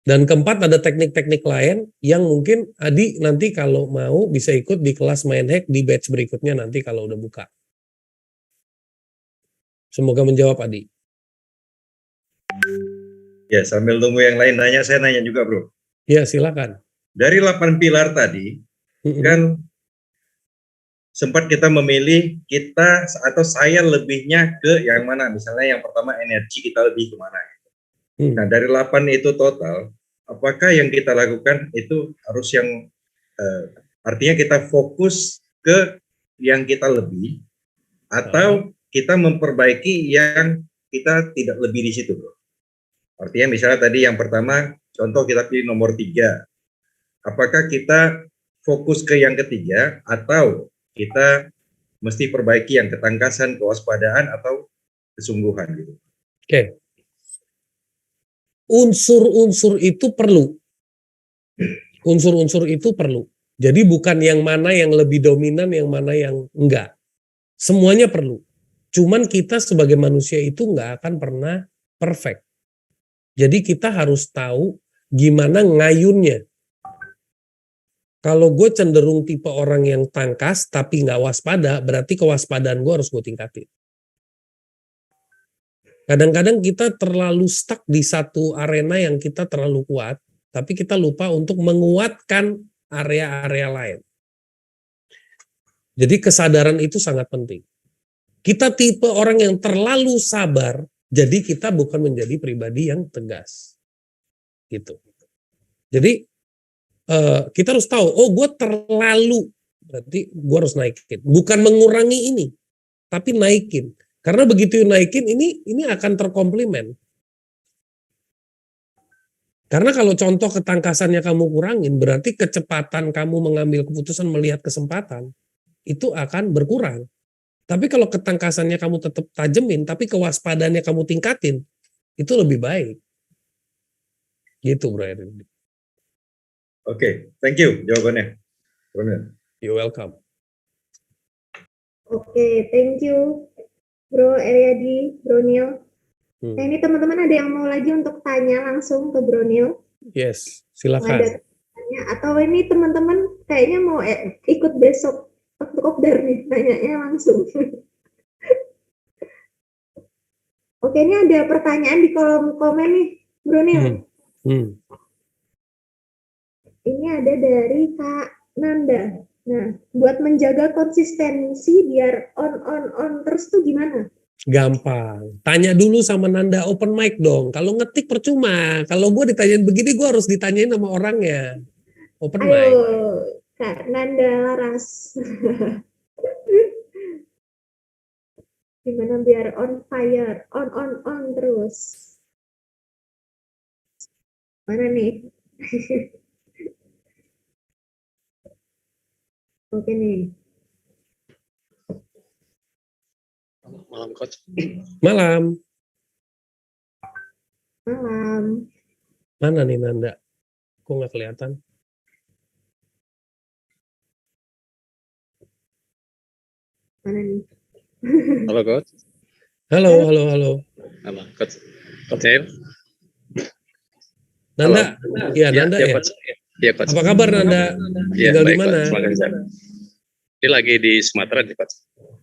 Dan keempat ada teknik-teknik lain yang mungkin Adi nanti kalau mau bisa ikut di kelas Mind Hack di batch berikutnya nanti kalau udah buka. Semoga menjawab Adi. Ya, sambil tunggu yang lain nanya, saya nanya juga Bro. Ya, silakan. Dari 8 pilar tadi, kan sempat kita memilih kita atau saya lebihnya ke yang mana? Misalnya yang pertama energi kita lebih kemana? Nah dari 8 itu total, apakah yang kita lakukan itu harus yang artinya kita fokus ke yang kita lebih atau kita memperbaiki yang kita tidak lebih di situ, Bro? Artinya misalnya tadi yang pertama, contoh kita pilih nomor 3. Apakah kita fokus ke yang ketiga atau kita mesti perbaiki yang ketangkasan, kewaspadaan, atau kesungguhan gitu. Oke. Unsur-unsur itu perlu. Unsur-unsur itu perlu. Jadi bukan yang mana yang lebih dominan, yang mana yang enggak. Semuanya perlu. Cuman kita sebagai manusia itu enggak akan pernah perfect. Jadi kita harus tahu gimana ngayunnya. Kalau gue cenderung tipe orang yang tangkas tapi nggak waspada, berarti kewaspadaan gue harus gue tingkatin. Kadang-kadang kita terlalu stuck di satu arena yang kita terlalu kuat, tapi kita lupa untuk menguatkan area-area lain. Jadi kesadaran itu sangat penting. Kita tipe orang yang terlalu sabar, jadi kita bukan menjadi pribadi yang tegas. Gitu. Jadi kita harus tahu, oh gue terlalu, berarti gue harus naikin. Bukan mengurangi ini, tapi naikin. Karena begitu naikin, ini akan terkomplimen. Karena kalau contoh ketangkasannya kamu kurangin, berarti kecepatan kamu mengambil keputusan melihat kesempatan, itu akan berkurang. Tapi kalau ketangkasannya kamu tetap tajemin, tapi kewaspadaannya kamu tingkatin, itu lebih baik. Gitu Bro Erin. Oke, thank you jawabannya. You're welcome. Oke, thank you Bro Eriadi, Bro Nil. Nah ini teman-teman ada yang mau lagi untuk tanya langsung ke Bro Nil? Yes, silakan. Ada tanya, atau ini teman-teman kayaknya mau ikut besok untuk kopdar nih, nanyanya langsung. Oke, ini ada pertanyaan di kolom komen nih, Bro Nil. Ini ada dari Kak Nanda. Nah, buat menjaga konsistensi biar on terus tuh gimana? Gampang. Tanya dulu sama Nanda, open mic dong. Kalau ngetik percuma. Kalau gue ditanyain begini, gue harus ditanyain sama orangnya. Open mic. Ayo, Kak Nanda Laras. Gimana biar on fire, on terus. Mana nih? Oke nih. Malam coach. Malam. Malam. Mana nih Nanda? Kok nggak kelihatan? Mana nih? Halo coach. Halo, halo, halo. Halo coach. Coach Air. Nanda, iya Nanda ya. Coach. Iya coach. Apa kabar Nanda? Tinggal di mana? Ini lagi di Sumatera nih coach.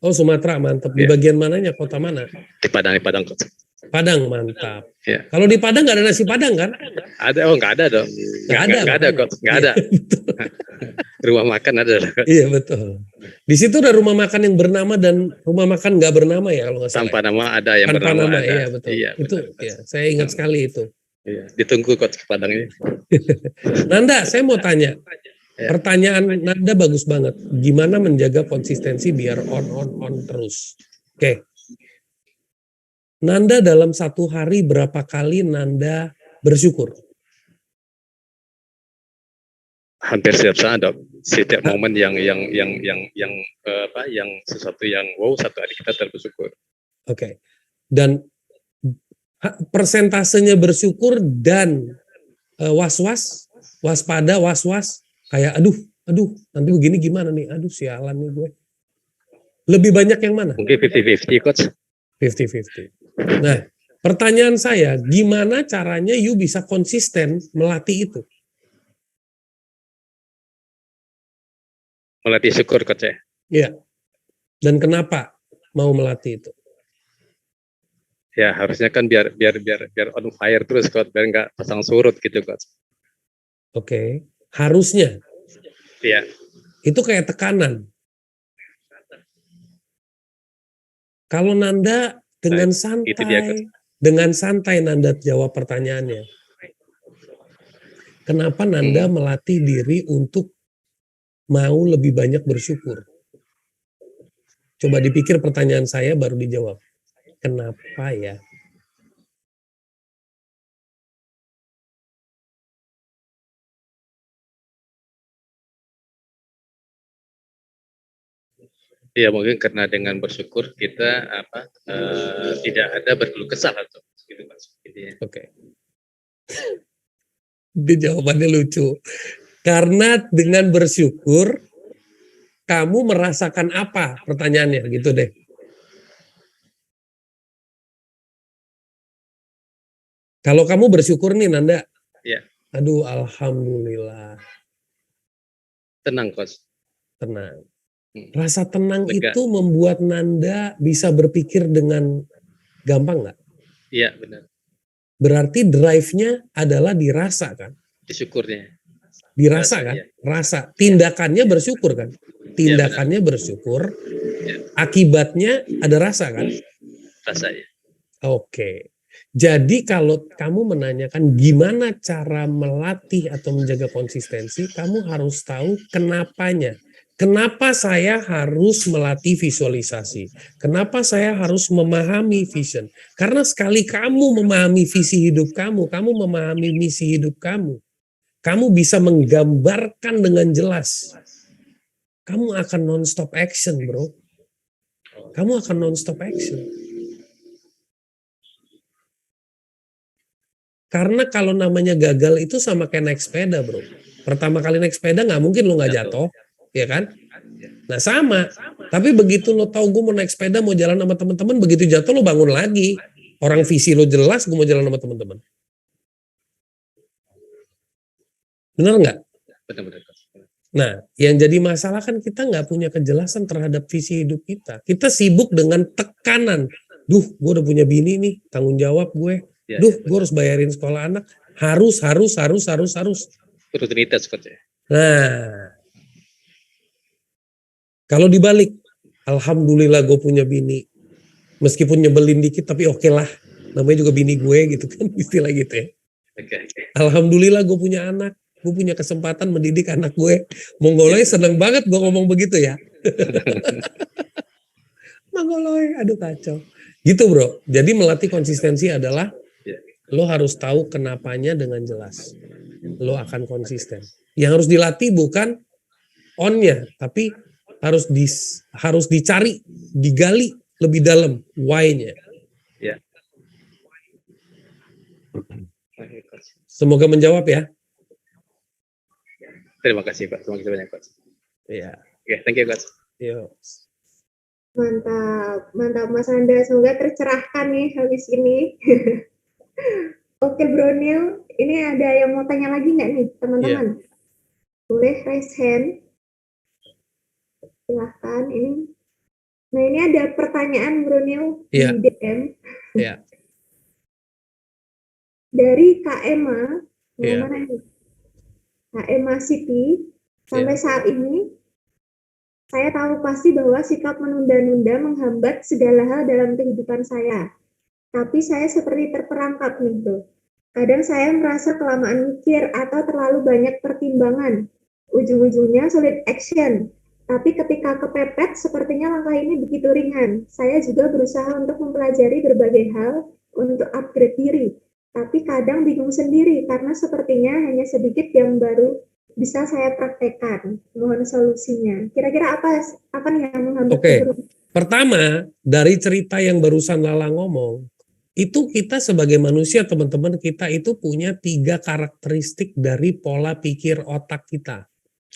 Oh Sumatera, mantap. Di Iya. bagian mananya? Kota mana? Di Padang coach. Padang, mantap. Iya. Kalau di Padang nggak ada nasi Padang kan? Ada, nggak ada dong. Nggak ada, Nggak ada makanya. coach, nggak ada. Rumah makan ada loh, coach. Iya betul. Di situ ada rumah makan yang bernama dan rumah makan nggak bernama ya kalau nggak salah. Tanpa nama ada, yang Tanpa bernama nama, ada. iya betul. Iya, Itu, benar. ya, saya ingat sekali itu. Iya. Ditunggu coach ke Padang ini. Nanda, saya mau tanya. Ya. Pertanyaan Nanda bagus banget. Gimana menjaga konsistensi biar on terus? Oke. Nanda dalam satu hari berapa kali Nanda bersyukur? Hampir setiap saat dok. Setiap momen yang yang sesuatu yang wow, satu hari kita terbersyukur. Oke. Dan persentasenya bersyukur dan was-was, waspada, was-was, kayak aduh, nanti begini gimana nih? Aduh, sialan nih gue. Lebih banyak yang mana? Mungkin 50-50 coach. 50-50. Nah, pertanyaan saya, gimana caranya you bisa konsisten melatih itu? Melatih syukur coach ya. Iya. Dan kenapa mau melatih itu? Ya harusnya kan biar on fire terus coach, biar nggak pasang surut gitu coach. Oke. Harusnya. Iya. Itu kayak tekanan. Kalau Nanda dengan itu dia, santai Nanda jawab pertanyaannya. Kenapa Nanda melatih diri untuk mau lebih banyak bersyukur? Coba dipikir pertanyaan saya baru dijawab. Kenapa ya? Iya mungkin karena dengan bersyukur kita tidak ada berkeluh kesah atau gitu Mas. Oke. Dia jawabannya lucu. Karena dengan bersyukur kamu merasakan apa? Pertanyaannya gitu deh. Kalau kamu bersyukur nih Nanda. Iya. Aduh alhamdulillah. Tenang coach. Tenang. Rasa tenang Lega. itu membuat Nanda bisa berpikir dengan gampang nggak? Iya benar. Berarti drive-nya adalah dirasa kan? Disyukurnya. Dirasa kan? Rasanya. Rasa. Tindakannya bersyukur kan? Tindakannya bersyukur. Ya. Akibatnya ada rasa kan? Rasanya. Oke. Jadi kalau kamu menanyakan gimana cara melatih atau menjaga konsistensi, kamu harus tahu kenapanya. Kenapa saya harus melatih visualisasi? Kenapa saya harus memahami vision? Karena sekali kamu memahami visi hidup kamu memahami misi hidup kamu bisa menggambarkan dengan jelas. Kamu akan non-stop action, bro. Kamu akan non-stop action. Karena kalau namanya gagal itu sama kayak naik sepeda, bro. Pertama kali naik sepeda nggak mungkin lo nggak jatuh. Ya kan? Nah sama, tapi begitu lo tahu gue mau naik sepeda, mau jalan sama teman-teman, begitu jatuh lo bangun lagi. Orang visi lo jelas, gue mau jalan sama teman-teman. Benar nggak? Benar-benar. Nah, yang jadi masalah kan kita nggak punya kejelasan terhadap visi hidup kita. Kita sibuk dengan tekanan. Duh, gue udah punya bini nih, tanggung jawab gue. Ya, Duh, gue harus bayarin sekolah anak. Harus. Rutinitas coach ya. Nah, kalau dibalik, alhamdulillah gue punya bini. Meskipun nyebelin dikit, tapi oke lah. Namanya juga bini gue gitu kan, istilah gitu ya. Oke. Alhamdulillah gue punya anak. Gue punya kesempatan mendidik anak gue. Mongolnya seneng banget gue ngomong begitu ya. Mangoloy, aduh kacau. Gitu bro, jadi melatih konsistensi adalah lo harus tahu kenapanya dengan jelas. Lo akan konsisten. Yang harus dilatih bukan on-nya, tapi harus dicari, digali lebih dalam why-nya. Ya. Oke, Coach. Semoga menjawab ya. Terima kasih Pak, terima kasih banyak Coach. Iya. Oke, thank you Coach. Yuk. Mantap, mantap Mas Anda. Semoga tercerahkan nih habis ini. Oke Bro Neil, ini ada yang mau tanya lagi nggak nih teman-teman? Boleh raise hand. Silahkan. Nah ini ada pertanyaan Bro Neil di DM. Iya. Dari Kak Emma, Iya. mana nih? Kak Emma Siti, sampai saat ini saya tahu pasti bahwa sikap menunda-nunda menghambat segala hal dalam kehidupan saya. Tapi saya seperti terperangkap nih bro. Kadang saya merasa kelamaan mikir atau terlalu banyak pertimbangan. Ujung-ujungnya sulit action. Tapi ketika kepepet, sepertinya langkah ini begitu ringan. Saya juga berusaha untuk mempelajari berbagai hal untuk upgrade diri. Tapi kadang bingung sendiri karena sepertinya hanya sedikit yang baru bisa saya praktekkan. Mohon solusinya. Kira-kira apa nih yang menghambat? Pertama, dari cerita yang barusan Lala ngomong, itu kita sebagai manusia, teman-teman, kita itu punya 3 karakteristik dari pola pikir otak kita.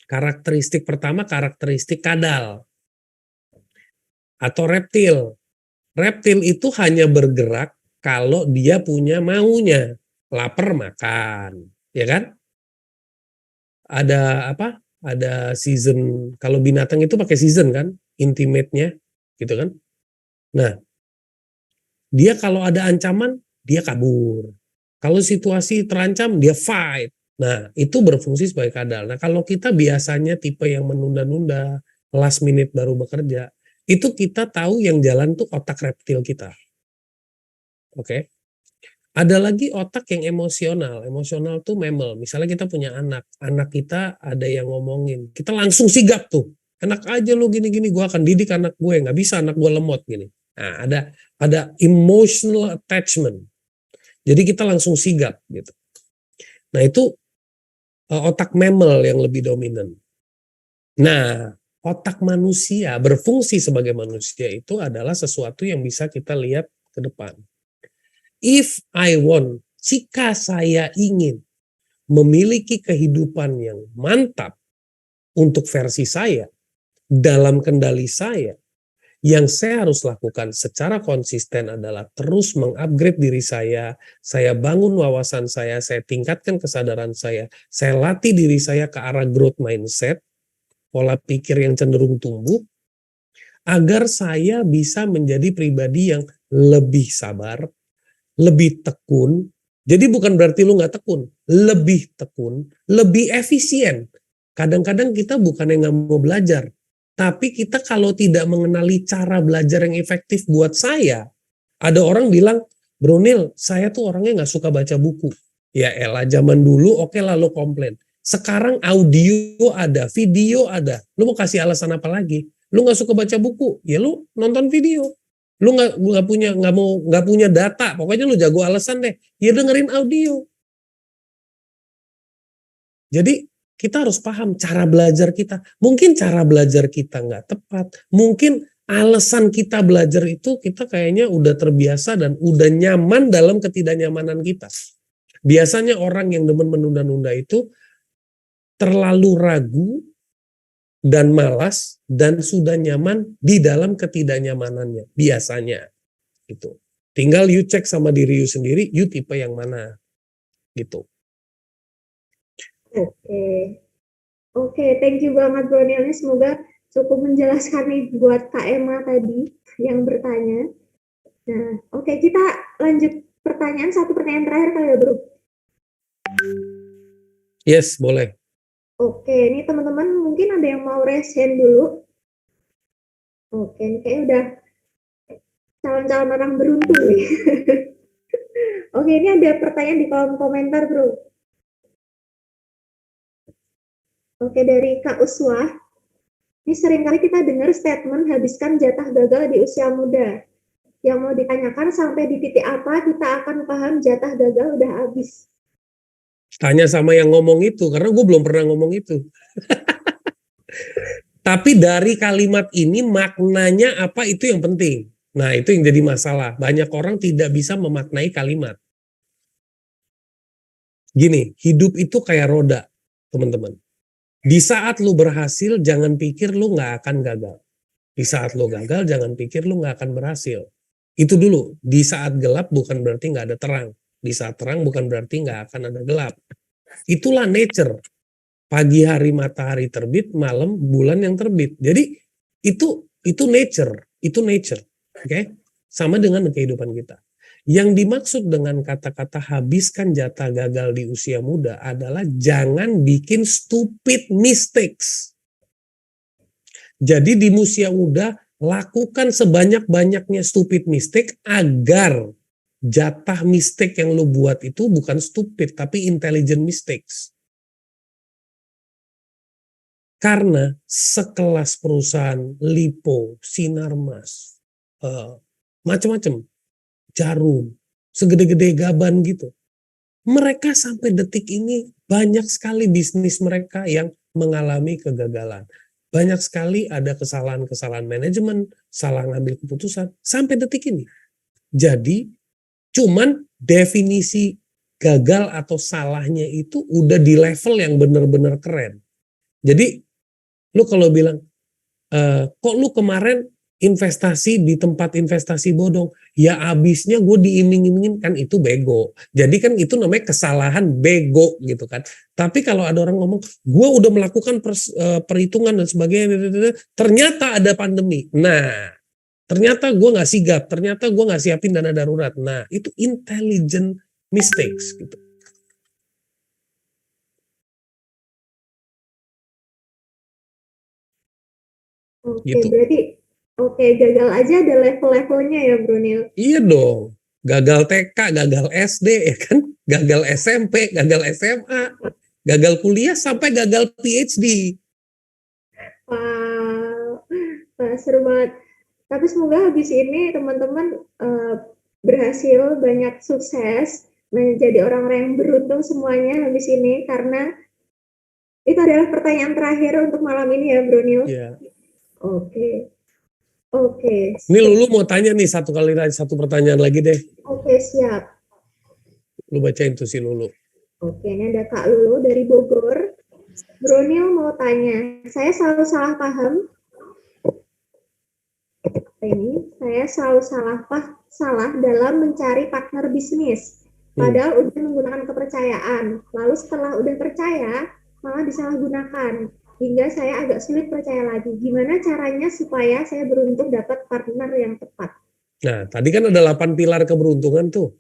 Karakteristik pertama, karakteristik kadal atau reptil. Reptil itu hanya bergerak kalau dia punya maunya. Lapar makan, ya kan? Ada apa? Ada season. Kalau binatang itu pakai season kan, intimate-nya, gitu kan? Nah, dia kalau ada ancaman, dia kabur. Kalau situasi terancam, dia fight. Nah, itu berfungsi sebagai kadal. Nah, kalau kita biasanya tipe yang menunda-nunda, last minute baru bekerja, itu kita tahu yang jalan tuh otak reptil kita. Oke. Ada lagi otak yang emosional. Emosional tuh mammal. Misalnya kita punya anak. Anak kita ada yang ngomongin. Kita langsung sigap tuh. Enak aja lu gini-gini, gue akan didik anak gue. Nggak bisa anak gue lemot gini. Nah, ada emotional attachment. Jadi kita langsung sigap gitu. Nah, itu otak mammal yang lebih dominan. Nah, otak manusia berfungsi sebagai manusia itu adalah sesuatu yang bisa kita lihat ke depan. If I want, jika saya ingin memiliki kehidupan yang mantap untuk versi saya, dalam kendali saya, yang saya harus lakukan secara konsisten adalah terus mengupgrade diri saya bangun wawasan saya tingkatkan kesadaran saya latih diri saya ke arah growth mindset, pola pikir yang cenderung tumbuh, agar saya bisa menjadi pribadi yang lebih sabar, lebih tekun. Jadi bukan berarti lu nggak tekun, lebih tekun, lebih efisien. Kadang-kadang kita bukan yang nggak mau belajar, tapi kita kalau tidak mengenali cara belajar yang efektif buat saya, ada orang bilang, Bro Neil, saya tuh orangnya nggak suka baca buku. Ya elah, zaman dulu oke lah lo komplain. Sekarang audio ada, video ada. Lu mau kasih alasan apa lagi? Lu nggak suka baca buku, ya lu nonton video. Lu nggak punya data, pokoknya lu jago alasan deh. Ya dengerin audio. Jadi kita harus paham cara belajar kita. Mungkin cara belajar kita nggak tepat. Mungkin alasan kita belajar itu kita kayaknya udah terbiasa dan udah nyaman dalam ketidaknyamanan kita. Biasanya orang yang demen menunda-nunda itu terlalu ragu dan malas dan sudah nyaman di dalam ketidaknyamanannya. Biasanya gitu. Tinggal you cek sama diri you sendiri, you tipe yang mana gitu. Oke, thank you banget Bro Neil. Semoga cukup menjelaskan nih buat Kak Emma tadi yang bertanya. Nah, oke, kita lanjut satu pertanyaan terakhir kali ya Bro. Yes, boleh. Oke, ini teman-teman mungkin ada yang mau raise hand dulu. Oke, ini kayaknya udah calon-calon orang beruntung nih. Oke, ini ada pertanyaan di kolom komentar Bro. Oke, dari Kak Uswah. Ini seringkali kita dengar statement habiskan jatah gagal di usia muda. Yang mau ditanyakan sampai di titik apa kita akan paham jatah gagal udah habis. Tanya sama yang ngomong itu, karena gue belum pernah ngomong itu. Tapi dari kalimat ini maknanya apa itu yang penting. Nah itu yang jadi masalah. Banyak orang tidak bisa memaknai kalimat. Gini, hidup itu kayak roda, teman-teman. Di saat lu berhasil, jangan pikir lu nggak akan gagal. Di saat lu gagal, jangan pikir lu nggak akan berhasil. Itu dulu. Di saat gelap bukan berarti nggak ada terang. Di saat terang bukan berarti nggak akan ada gelap. Itulah nature. Pagi hari matahari terbit, malam bulan yang terbit. Jadi itu nature, oke? Sama dengan kehidupan kita. Yang dimaksud dengan kata-kata habiskan jatah gagal di usia muda adalah jangan bikin stupid mistakes. Jadi di usia muda lakukan sebanyak-banyaknya stupid mistake agar jatah mistake yang lo buat itu bukan stupid tapi intelligent mistakes. Karena sekelas perusahaan Lipo, Sinarmas, macam-macam, Jarum, segede-gede Gaban gitu. Mereka sampai detik ini banyak sekali bisnis mereka yang mengalami kegagalan. Banyak sekali ada kesalahan-kesalahan manajemen, salah ngambil keputusan, sampai detik ini. Jadi, cuman definisi gagal atau salahnya itu udah di level yang benar-benar keren. Jadi, lu kalau bilang, kok lu kemarin investasi di tempat investasi bodong, ya abisnya gue diiming-imingin, kan itu bego. Jadi kan itu namanya kesalahan bego gitu kan. Tapi kalau ada orang ngomong, gue udah melakukan perhitungan dan sebagainya, ternyata ada pandemi. Nah, ternyata gue gak sigap, ternyata gue gak siapin dana darurat. Nah, itu intelligent mistakes gitu. Oke, Gitu. berarti gagal aja ada level-levelnya ya, Brunil. Iya dong. Gagal TK, gagal SD, ya kan? Gagal SMP, gagal SMA, gagal kuliah, sampai gagal PhD. Wow, wah, seru banget. Tapi semoga habis ini teman-teman berhasil, banyak sukses, menjadi orang-orang yang beruntung semuanya habis ini, karena itu adalah pertanyaan terakhir untuk malam ini ya, Brunil. Iya. Oke. Ini Lulu mau tanya nih satu pertanyaan lagi deh. Oke, siap. Lu bacain tuh si Lulu. Oke, ini ada Kak Lulu dari Bogor. Brunil mau tanya, saya selalu salah paham. Saya selalu salah dalam mencari partner bisnis. Padahal udah menggunakan kepercayaan. Lalu setelah udah percaya, malah disalahgunakan. Hingga saya agak sulit percaya lagi. Gimana caranya supaya saya beruntung dapat partner yang tepat? Nah, tadi kan ada 8 pilar keberuntungan tuh.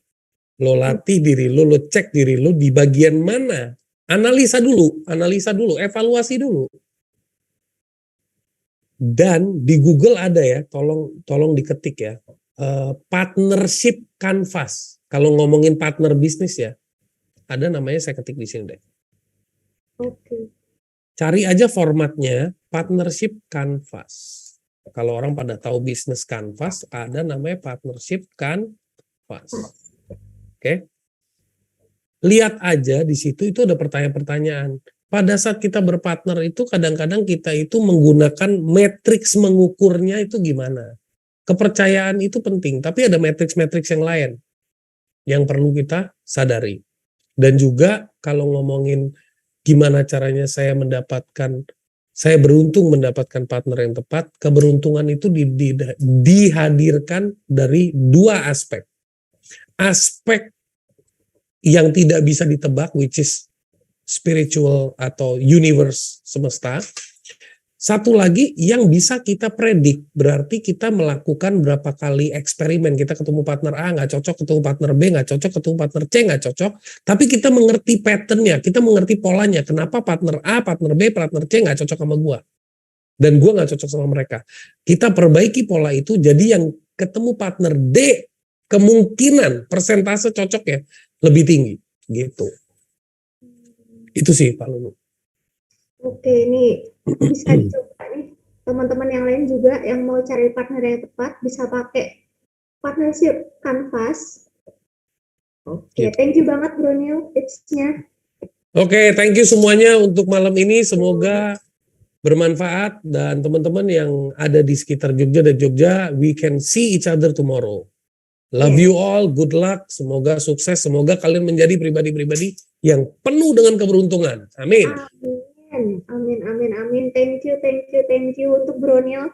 Lo latih diri lo cek diri lo di bagian mana. Analisa dulu, evaluasi dulu. Dan di Google ada ya, tolong diketik ya. Partnership Canvas. Kalau ngomongin partner bisnis ya, ada namanya, saya ketik di sini deh. Oke. Cari aja formatnya Partnership Canvas. Kalau orang pada tahu bisnis Canvas, ada namanya Partnership Canvas. Oke. Lihat aja di situ, itu ada pertanyaan-pertanyaan. Pada saat kita berpartner itu kadang-kadang kita itu menggunakan matriks mengukurnya itu gimana. Kepercayaan itu penting, tapi ada matriks-matriks yang lain yang perlu kita sadari. Dan juga kalau ngomongin gimana caranya saya beruntung mendapatkan partner yang tepat, keberuntungan itu dihadirkan dari 2 aspek. Aspek yang tidak bisa ditebak, which is spiritual atau universe, semesta. Satu lagi yang bisa kita predik, berarti kita melakukan berapa kali eksperimen, kita ketemu partner A nggak cocok, ketemu partner B nggak cocok, ketemu partner C nggak cocok, tapi kita mengerti patternnya, kita mengerti polanya, kenapa partner A, partner B, partner C nggak cocok sama gua, dan gua nggak cocok sama mereka. Kita perbaiki pola itu, jadi yang ketemu partner D, kemungkinan persentase cocoknya lebih tinggi, gitu. Itu sih Pak Lulu. Oke, ini bisa dicoba nih. teman-teman yang lain juga yang mau cari partner yang tepat bisa pakai partnership Canvas. Oke, thank you banget Bro Neil tips-nya. Oke, thank you semuanya untuk malam ini. Semoga bermanfaat dan teman-teman yang ada di sekitar Jogja dan Jogja, we can see each other tomorrow. Love you all, good luck, semoga sukses, semoga kalian menjadi pribadi-pribadi yang penuh dengan keberuntungan. Amin. Amin, amin, amin, amin. Thank you untuk Bro Neil.